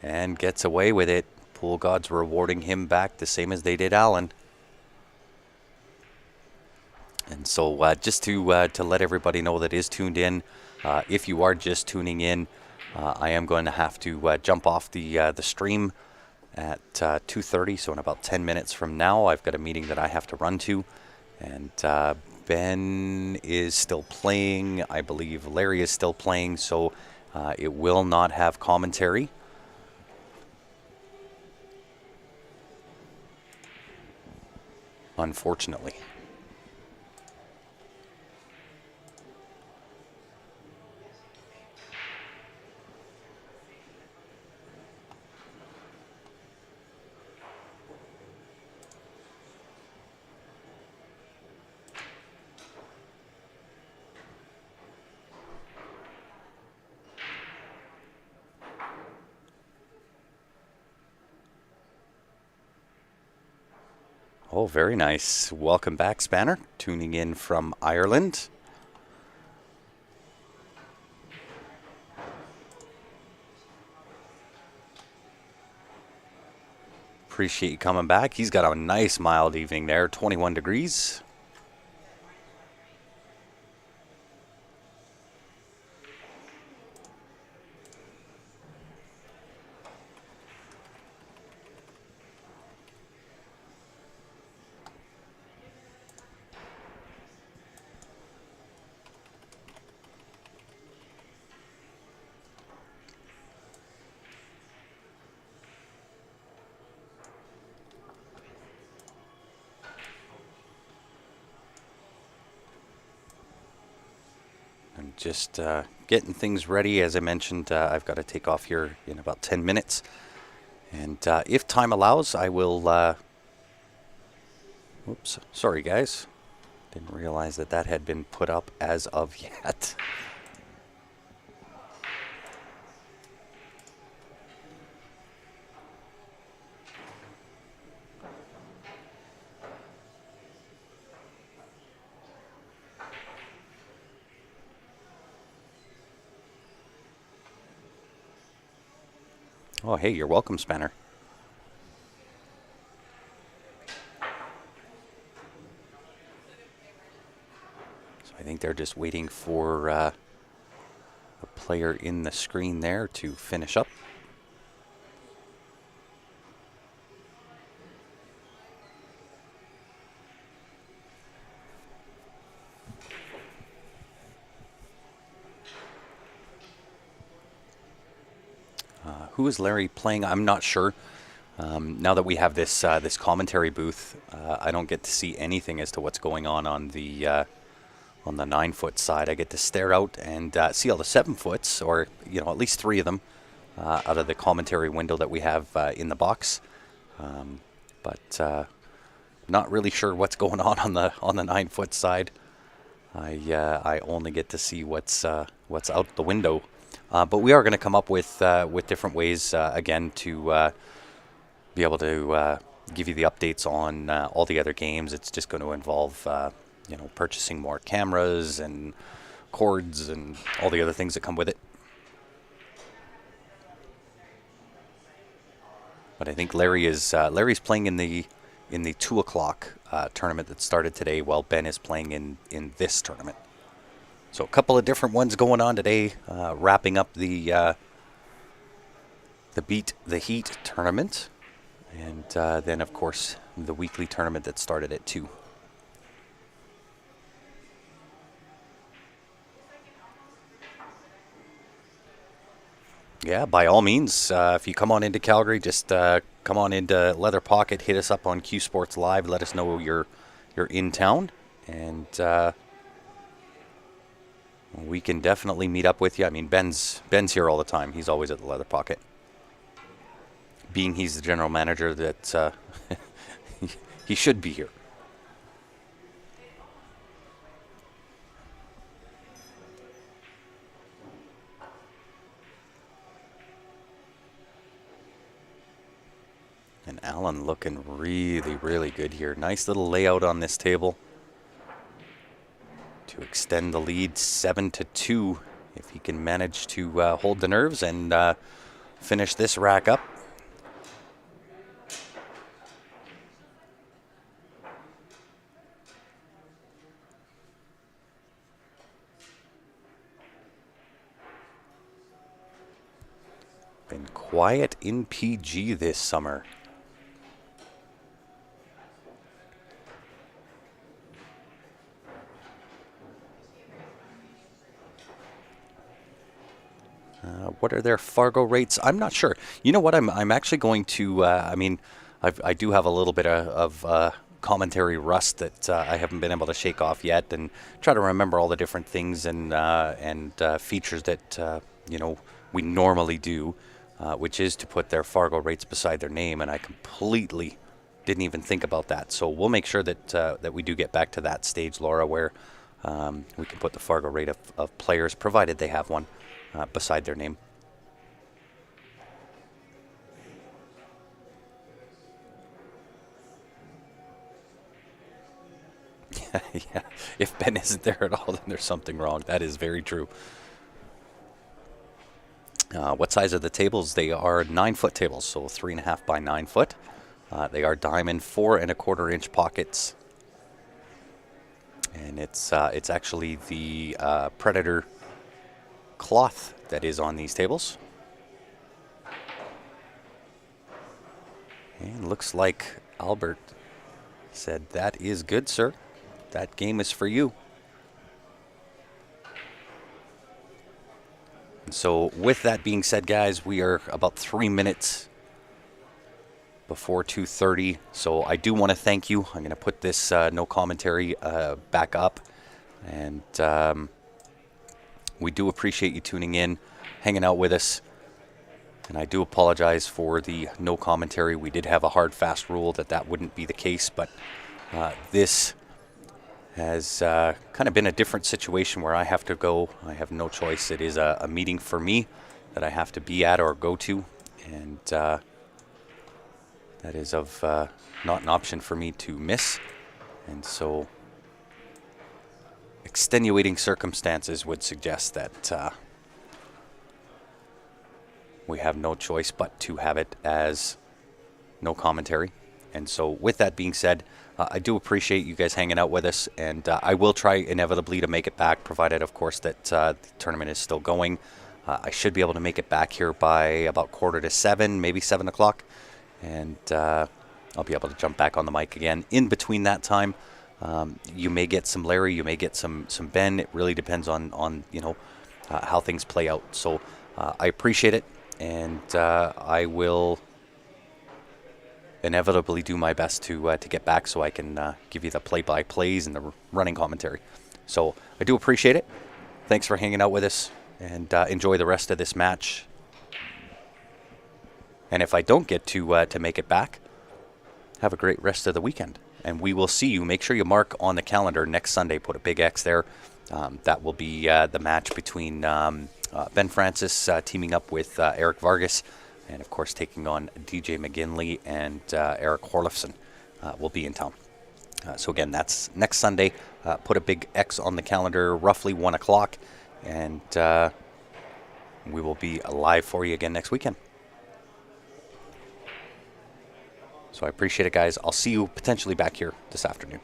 And gets away with it. Pool gods rewarding him back the same as they did Alan. And so just to let everybody know that is tuned in, if you are just tuning in, I am going to have to jump off the stream at 2:30, so in about 10 minutes from now. I've got a meeting that I have to run to. And Ben is still playing. I believe Larry is still playing, so it will not have commentary. Unfortunately. Oh, very nice. Welcome back, Spanner. Tuning in from Ireland. Appreciate you coming back. He's got a nice mild evening there, 21 degrees. Just getting things ready. As I mentioned, I've got to take off here in about 10 minutes. And if time allows, I will... Oops, sorry guys. Didn't realize that that had been put up as of yet. Oh, hey, you're welcome, Spanner. So I think they're just waiting for a player in the screen there to finish up. Who is Larry playing? I'm not sure. Now that we have this this commentary booth, I don't get to see anything as to what's going on the 9-foot side. I get to stare out and see all the 7-foots, or at least 3 of them, out of the commentary window that we have in the box. But not really sure what's going on the 9-foot side. I only get to see what's out the window. But we are going to come up with different ways again to be able to give you the updates on all the other games. It's just going to involve purchasing more cameras and cords and all the other things that come with it. But I think Larry's playing in the 2 o'clock tournament that started today, while Ben is playing in this tournament. So a couple of different ones going on today, wrapping up the Beat the Heat tournament, and then of course the weekly tournament that started at 2. Yeah, by all means, if you come on into Calgary, just come on into Leather Pocket, hit us up on Q Sports Live, let us know you're in town, and we can definitely meet up with you. I mean, Ben's here all the time. He's always at the Leather Pocket. Being he's the general manager, that he should be here. And Alan looking really, really good here. Nice little layout on this table to extend the lead 7-2 if he can manage to hold the nerves and finish this rack up. Been quiet in PG this summer. What are their Fargo rates? I'm not sure. You know what? I'm actually going to. I mean, I do have a little bit of commentary rust that I haven't been able to shake off yet, and try to remember all the different things and features that we normally do, which is to put their Fargo rates beside their name, and I completely didn't even think about that. So we'll make sure that we do get back to that stage, Laura, where we can put the Fargo rate of players, provided they have one, beside their name. Yeah, if Ben isn't there at all, then there's something wrong. That is very true. What size are the tables? They are 9-foot tables, so 3.5 by 9 foot. They are diamond 4.25-inch pockets, and it's actually the Predator cloth that is on these tables. And looks like Albert said, "That is good, sir. That game is for you." And so with that being said, guys, we are about 3 minutes before 2:30. So I do want to thank you. I'm going to put this no commentary back up. And we do appreciate you tuning in, hanging out with us. And I do apologize for the no commentary. We did have a hard, fast rule that wouldn't be the case. But this has kind of been a different situation where I have to go. I have no choice. It is a meeting for me that I have to be at or go to. And that is not an option for me to miss. And so extenuating circumstances would suggest that we have no choice but to have it as no commentary. And so with that being said, I do appreciate you guys hanging out with us, and I will try inevitably to make it back, provided, of course, that the tournament is still going. I should be able to make it back here by about 6:45, maybe 7 o'clock, and I'll be able to jump back on the mic again. In between that time, you may get some Larry, you may get some Ben. It really depends on how things play out. So I appreciate it, and I will inevitably do my best to get back so I can give you the play-by-plays and the running commentary. So I do appreciate it. Thanks for hanging out with us, and enjoy the rest of this match. And if I don't get to make it back, have a great rest of the weekend. And we will see you. Make sure you mark on the calendar next Sunday. Put a big X there. That will be the match between Ben Francis teaming up with Eric Vargas, and of course taking on DJ McGinley, and Eric Horlifson will be in town. So again, that's next Sunday. Put a big X on the calendar, roughly 1 o'clock, and we will be live for you again next weekend. So I appreciate it, guys. I'll see you potentially back here this afternoon.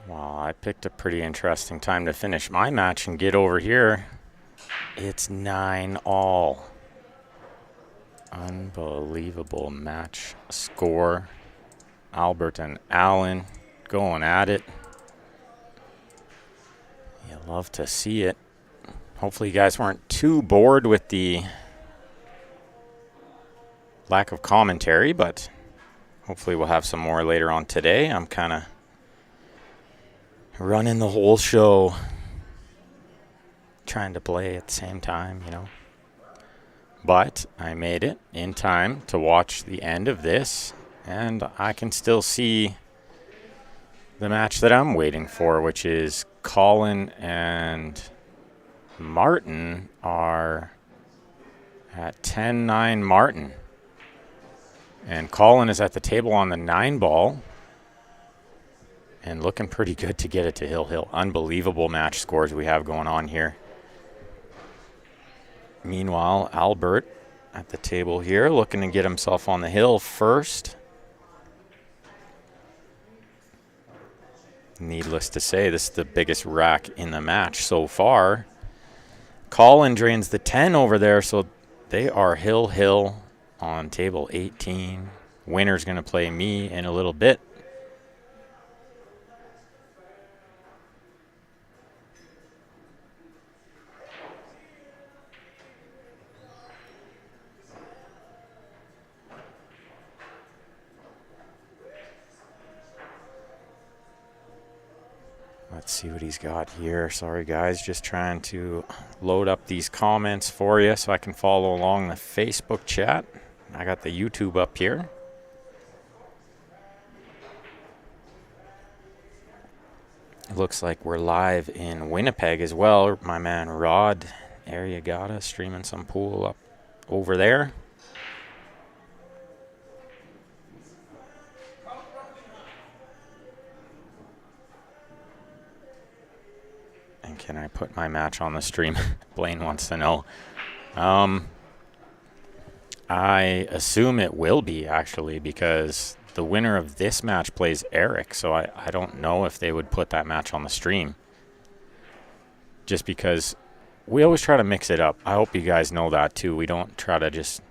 Well, I picked a pretty interesting time to finish my match and get over here. It's 9-all. Unbelievable match score. Albert and Allen going at it. You love to see it. Hopefully you guys weren't too bored with the lack of commentary, but hopefully we'll have some more later on today. I'm kind of running the whole show, trying to play at the same time, you know. But I made it in time to watch the end of this, and I can still see the match that I'm waiting for, which is Colin and Martin are at 10-9 Martin. And Colin is at the table on the 9-ball and looking pretty good to get it to Hill. Unbelievable match scores we have going on here. Meanwhile, Albert at the table here looking to get himself on the hill first. Needless to say, this is the biggest rack in the match so far. Colin drains the 10 over there, so they are Hill on table 18. Winner's going to play me in a little bit. Let's see what he's got here. Sorry, guys. Just trying to load up these comments for you so I can follow along the Facebook chat. I got the YouTube up here. It looks like we're live in Winnipeg as well. My man Rod Ariagata streaming some pool up over there. And can I put my match on the stream? Blaine wants to know. I assume it will be, actually, because the winner of this match plays Eric, so I don't know if they would put that match on the stream. Just because we always try to mix it up. I hope you guys know that, too. We don't try to just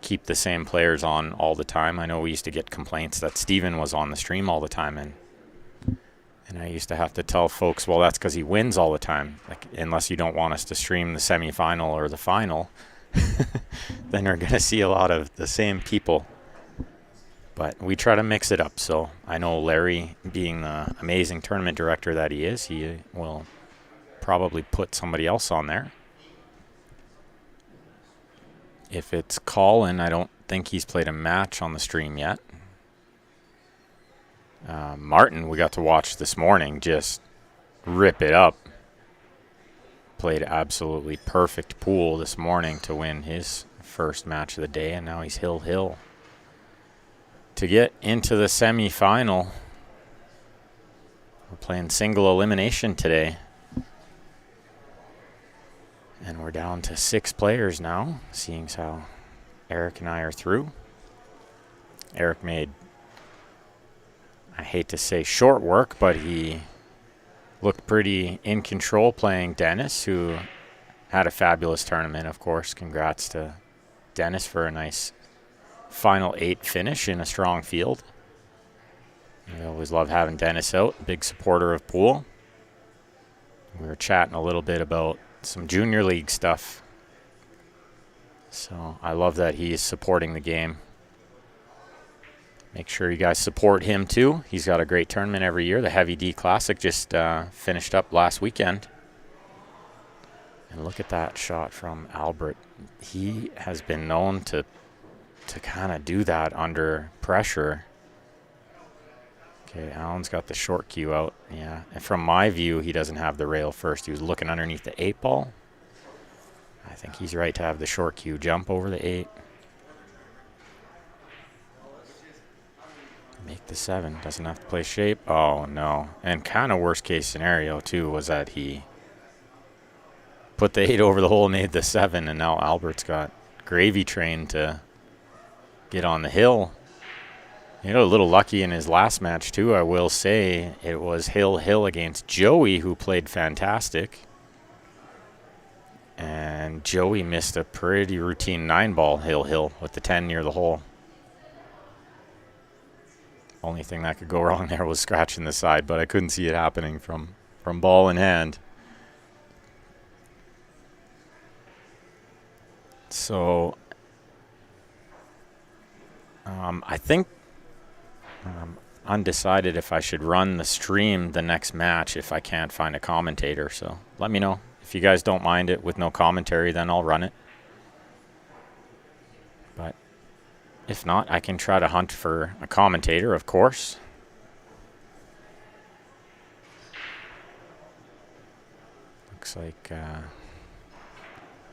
keep the same players on all the time. I know we used to get complaints that Steven was on the stream all the time, and I used to have to tell folks, well, that's because he wins all the time. Like, unless you don't want us to stream the semifinal or the final, then you're going to see a lot of the same people. But we try to mix it up. So I know Larry, being the amazing tournament director that he is, he will probably put somebody else on there. If it's Colin, I don't think he's played a match on the stream yet. Martin, we got to watch this morning, just rip it up. Played absolutely perfect pool this morning to win his first match of the day, and now he's Hill. To get into the semifinal, we're playing single elimination today. And we're down to 6 players now, seeing as how Eric and I are through. Eric made, I hate to say short work, but he looked pretty in control playing Dennis, who had a fabulous tournament, of course. Congrats to Dennis for a nice final 8 finish in a strong field. We always love having Dennis out, big supporter of pool. We were chatting a little bit about some junior league stuff. So I love that he's supporting the game. Make sure you guys support him too. He's got a great tournament every year. The Heavy D Classic just finished up last weekend. And look at that shot from Albert. He has been known to kind of do that under pressure. Okay, Alan's got the short cue out. Yeah, and from my view, he doesn't have the rail first. He was looking underneath the 8 ball. I think he's right to have the short cue jump over the 8. Make the 7. Doesn't have to play shape. Oh, no. And kind of worst case scenario, too, was that he put the 8 over the hole, made the 7, and now Albert's got gravy train to get on the hill You know, a little lucky in his last match, too, I will say. It was Hill against Joey, who played fantastic. And Joey missed a pretty routine 9-ball Hill with the 10 near the hole. Only thing that could go wrong there was scratching the side, but I couldn't see it happening from ball in hand. So I think undecided if I should run the stream the next match if I can't find a commentator. So let me know. If you guys don't mind it with no commentary, then I'll run it. But if not, I can try to hunt for a commentator, of course. Looks like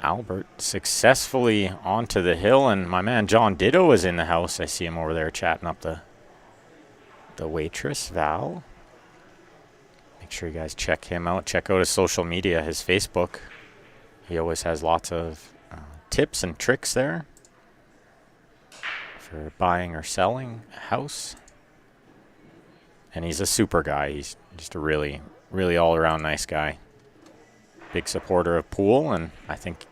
Albert successfully onto the hill, and my man John Ditto is in the house. I see him over there chatting up the waitress, Val. Make sure you guys check him out. Check out his social media, his Facebook. He always has lots of tips and tricks there for buying or selling a house. And he's a super guy. He's just a really, really all-around nice guy. Big supporter of pool, and I think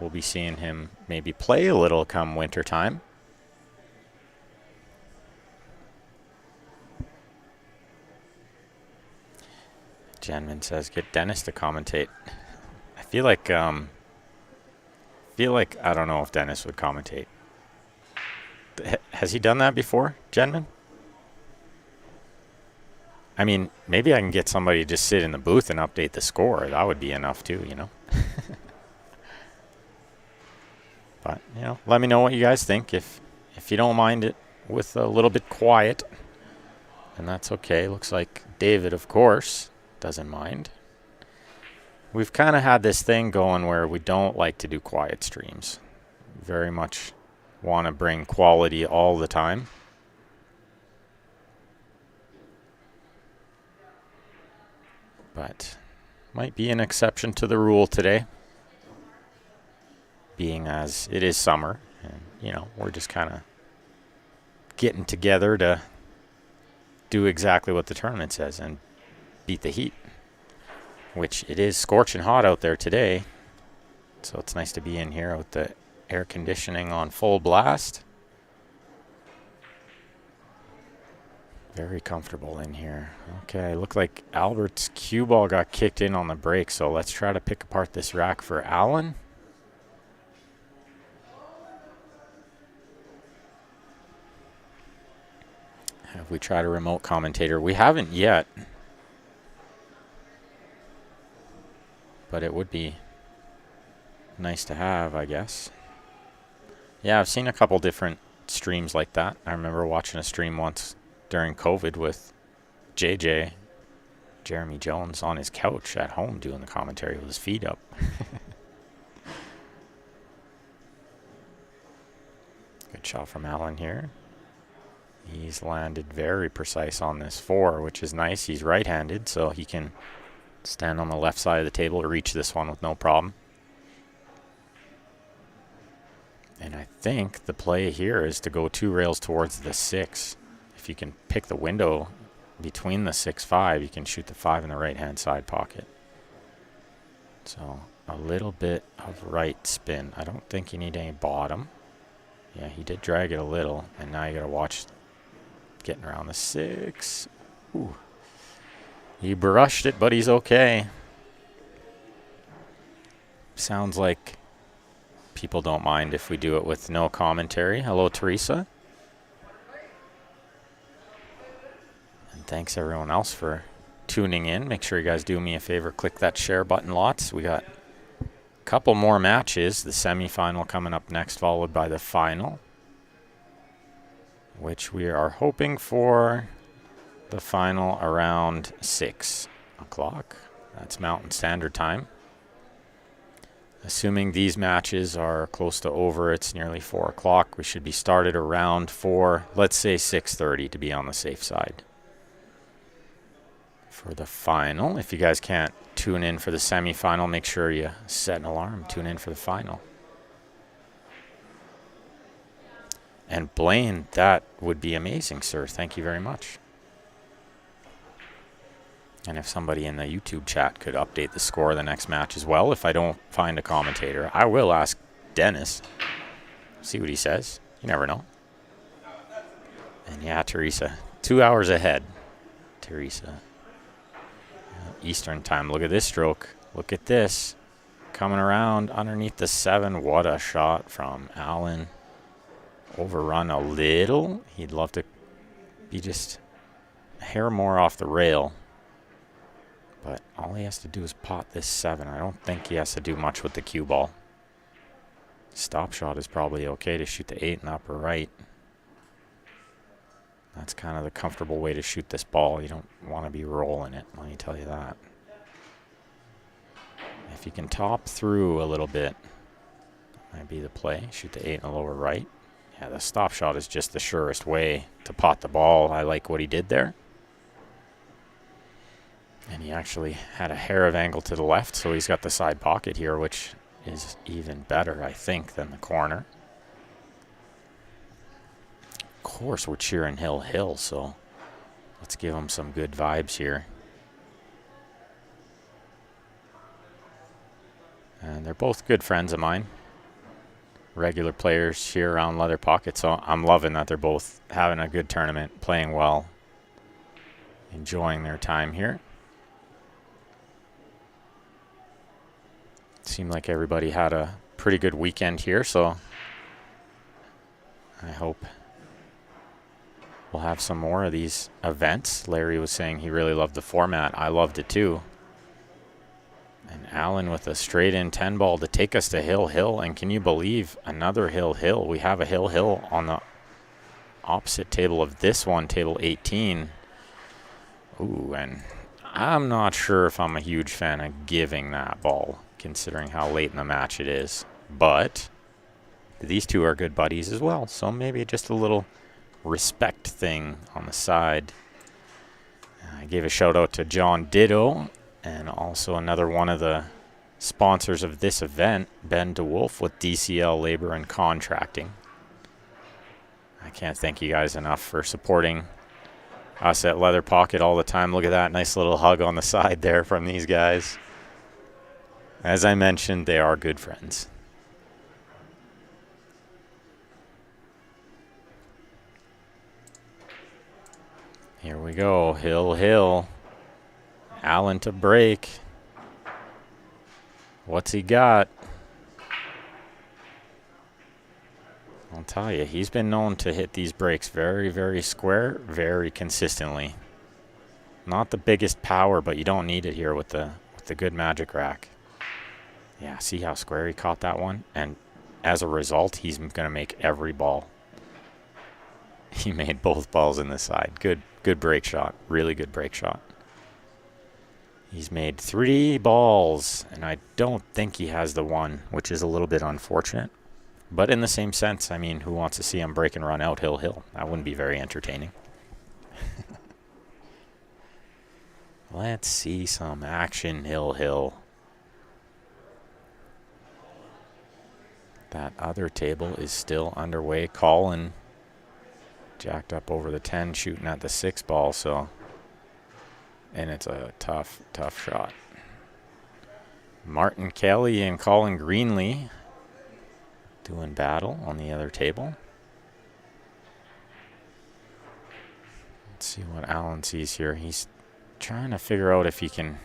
we'll be seeing him maybe play a little come winter time. Janman says, get Dennis to commentate. I feel like I don't know if Dennis would commentate. Has he done that before, Janman? I mean, maybe I can get somebody to just sit in the booth and update the score. That would be enough too, you know. But, you know, let me know what you guys think. If you don't mind it with a little bit quiet, then that's okay. Looks like David, of course, doesn't mind. We've kind of had this thing going where we don't like to do quiet streams. Very much want to bring quality all the time. But might be an exception to the rule today, being as it is summer, and you know, we're just kind of getting together to do exactly what the tournament says and beat the heat, which it is scorching hot out there today. So it's nice to be in here with the air conditioning on full blast. Very comfortable in here. Okay, look like Albert's cue ball got kicked in on the break, so let's try to pick apart this rack for Alan. Have we tried a remote commentator? We haven't yet, but it would be nice to have, I guess. Yeah, I've seen a couple different streams like that. I remember watching a stream once during COVID with JJ, Jeremy Jones, on his couch at home doing the commentary with his feet up. Good shot from Alan here. He's landed very precise on this 4, which is nice. He's right-handed, so he can stand on the left side of the table to reach this one with no problem. And I think the play here is to go 2 rails towards the 6. If you can pick the window between the 6-5, you can shoot the 5 in the right-hand side pocket. So a little bit of right spin. I don't think you need any bottom. Yeah, he did drag it a little, and now you got to watch getting around the 6. Ooh. He brushed it, but he's okay. Sounds like people don't mind if we do it with no commentary. Hello, Teresa. And thanks everyone else for tuning in. Make sure you guys do me a favor, click that share button lots. We got a couple more matches. The semifinal coming up next, followed by the final, which we are hoping for the final around 6 o'clock. That's Mountain Standard Time. Assuming these matches are close to over, it's nearly 4 o'clock. We should be started around 4, let's say 6:30 to be on the safe side. For the final, if you guys can't tune in for the semifinal, make sure you set an alarm, tune in for the final. And Blaine, that would be amazing, sir. Thank you very much. And if somebody in the YouTube chat could update the score of the next match as well, if I don't find a commentator, I will ask Dennis. See what he says. You never know. And yeah, Teresa, 2 hours ahead. Teresa. Eastern time. Look at this stroke. Look at this. Coming around underneath the 7. What a shot from Allen. Overrun a little. He'd love to be just a hair more off the rail. But all he has to do is pot this 7. I don't think he has to do much with the cue ball. Stop shot is probably okay to shoot the 8 in the upper right. That's kind of the comfortable way to shoot this ball. You don't want to be rolling it, let me tell you that. If you can top through a little bit, that might be the play. Shoot the 8 in the lower right. Yeah, the stop shot is just the surest way to pot the ball. I like what he did there. And he actually had a hair of angle to the left, so he's got the side pocket here, which is even better, I think, than the corner. Of course, we're cheering Hill, so let's give him some good vibes here. And they're both good friends of mine. Regular players here around Leather Pocket, so I'm loving that they're both having a good tournament, playing well, enjoying their time here. Seemed like everybody had a pretty good weekend here, so I hope we'll have some more of these events. Larry was saying he really loved the format. I loved it too. And Allen with a straight in 10 ball to take us to Hill. And can you believe another Hill? We have a Hill on the opposite table of this one, table 18. Ooh, and I'm not sure if I'm a huge fan of giving that ball, considering how late in the match it is. But these two are good buddies as well, so maybe just a little respect thing on the side. I gave a shout out to John Ditto, and also another one of the sponsors of this event, Ben DeWolf with DCL Labor and Contracting. I can't thank you guys enough for supporting us at Leather Pocket all the time. Look at that nice little hug on the side there from these guys. As I mentioned, they are good friends. Here we go, Hill. Allen to break. What's he got? I'll tell you, he's been known to hit these breaks very, very square, very consistently. Not the biggest power, but you don't need it here with the good magic rack. Yeah, see how square he caught that one? And as a result, he's going to make every ball. He made both balls in the side. Good break shot. Really good break shot. He's made 3 balls, and I don't think he has the one, which is a little bit unfortunate. But in the same sense, I mean, who wants to see him break and run out Hill? That wouldn't be very entertaining. Let's see some action, Hill. That other table is still underway. Colin jacked up over the 10, shooting at the 6 ball, so... And it's a tough shot. Martin Kelly and Colin Greenlee doing battle on the other table. Let's see what Allen sees here. He's trying to figure out if he can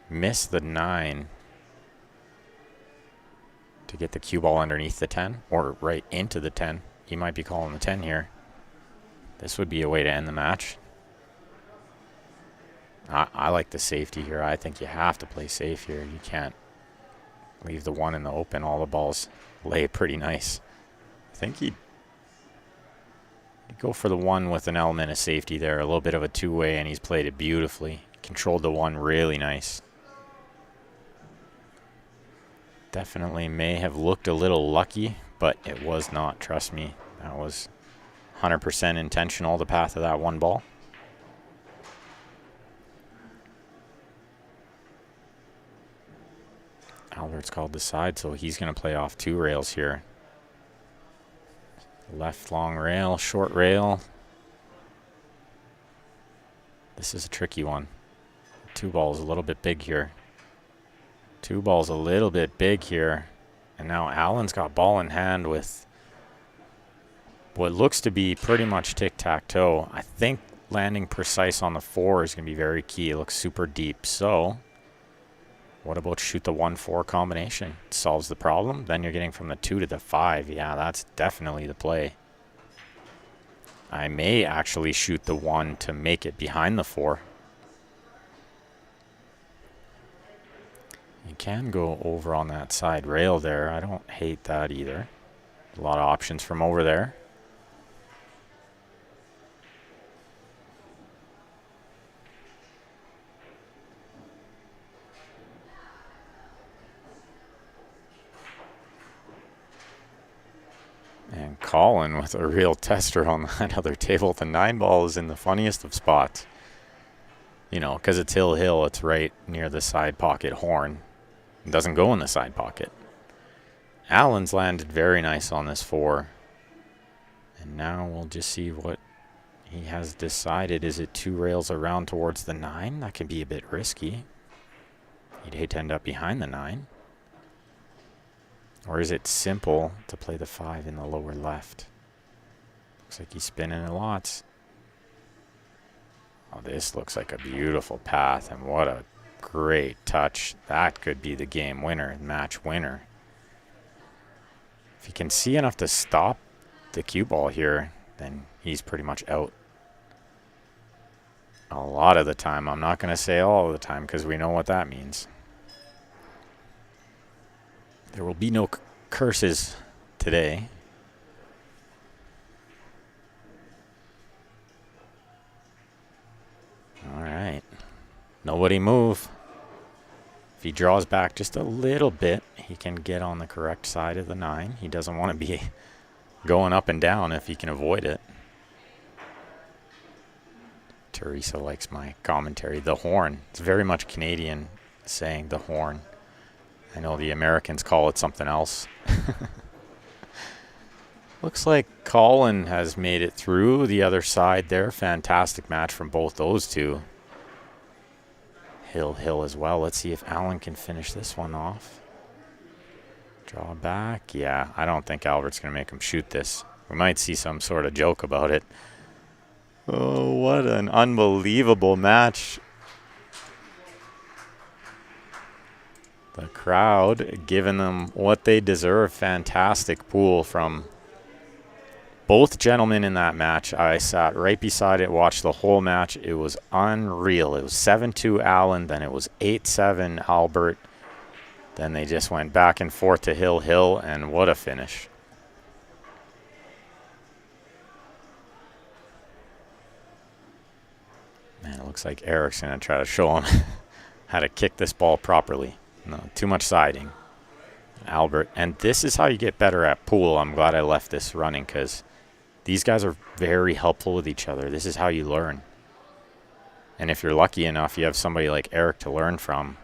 miss the 9 to get the cue ball underneath the 10 or right into the 10. He might be calling the 10 here. This would be a way to end the match. I like the safety here. I think you have to play safe here. You can't leave the 1 in the open. All the balls lay pretty nice. I think he'd go for the 1 with an element of safety there. A little bit of a two-way, and he's played it beautifully. Controlled the 1 really nice. Definitely may have looked a little lucky, but it was not. Trust me. That was 100% intentional, the path of that 1 ball. Albert's called the side, so he's going to play off 2 rails here. Left long rail, short rail. This is a tricky one. 2 balls a little bit big here. 2 balls a little bit big here. And now Allen's got ball in hand with what looks to be pretty much tic-tac-toe. I think landing precise on the 4 is going to be very key. It looks super deep. So what about shoot the 1-4 combination? It solves the problem. Then you're getting from the 2 to the 5. Yeah, that's definitely the play. I may actually shoot the 1 to make it behind the 4. You can go over on that side rail there. I don't hate that either. A lot of options from over there. And Colin with a real tester on that other table. The 9 ball is in the funniest of spots. You know, because it's hill, it's right near the side pocket horn. It doesn't go in the side pocket. Allen's landed very nice on this 4. And now we'll just see what he has decided. Is it 2 rails around towards the 9? That can be a bit risky. He'd hate to end up behind the 9. Or is it simple to play the 5 in the lower left? Looks like he's spinning it lots. Oh, this looks like a beautiful path, and what a great touch. That could be the game winner, match winner. If he can see enough to stop the cue ball here, then he's pretty much out. A lot of the time. I'm not going to say all of the time because we know what that means. There will be no curses today. All right. Nobody move. If he draws back just a little bit, he can get on the correct side of the 9. He doesn't want to be going up and down if he can avoid it. Teresa likes my commentary. The horn. It's very much Canadian saying the horn. I know the Americans call it something else. Looks like Colin has made it through the other side there. Fantastic match from both those two. Hill as well. Let's see if Allen can finish this one off. Draw back. Yeah, I don't think Albert's going to make him shoot this. We might see some sort of joke about it. Oh, what an unbelievable match. The crowd giving them what they deserve. Fantastic pool from both gentlemen in that match. I sat right beside it, watched the whole match. It was unreal. It was 7-2 Allen, then it was 8-7 Albert. Then they just went back and forth to Hill, and what a finish. Man, it looks like Eric's going to try to show him how to kick this ball properly. No, too much siding. Albert. And this is how you get better at pool. I'm glad I left this running because these guys are very helpful with each other. This is how you learn. And if you're lucky enough, you have somebody like Eric to learn from.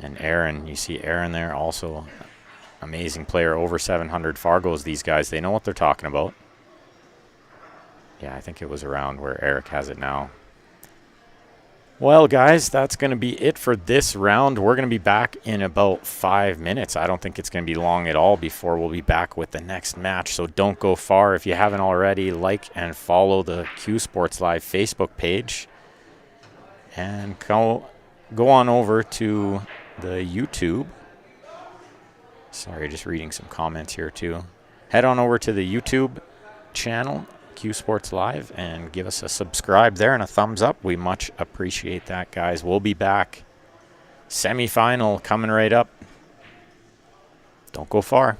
And Aaron, you see Aaron there, also amazing player, over 700 Fargos. These guys, they know what they're talking about. Yeah, I think it was around where Eric has it now. Well, guys, that's going to be it for this round. We're going to be back in about 5 minutes. I don't think it's going to be long at all before we'll be back with the next match. So don't go far. If you haven't already, like and follow the Q Sports Live Facebook page. And go on over to the YouTube. Sorry, just reading some comments here too. Head on over to the YouTube channel, Q Sports Live, and give us a subscribe there and a thumbs up. We much appreciate that, guys. We'll be back. Semi-final coming right up. Don't go far.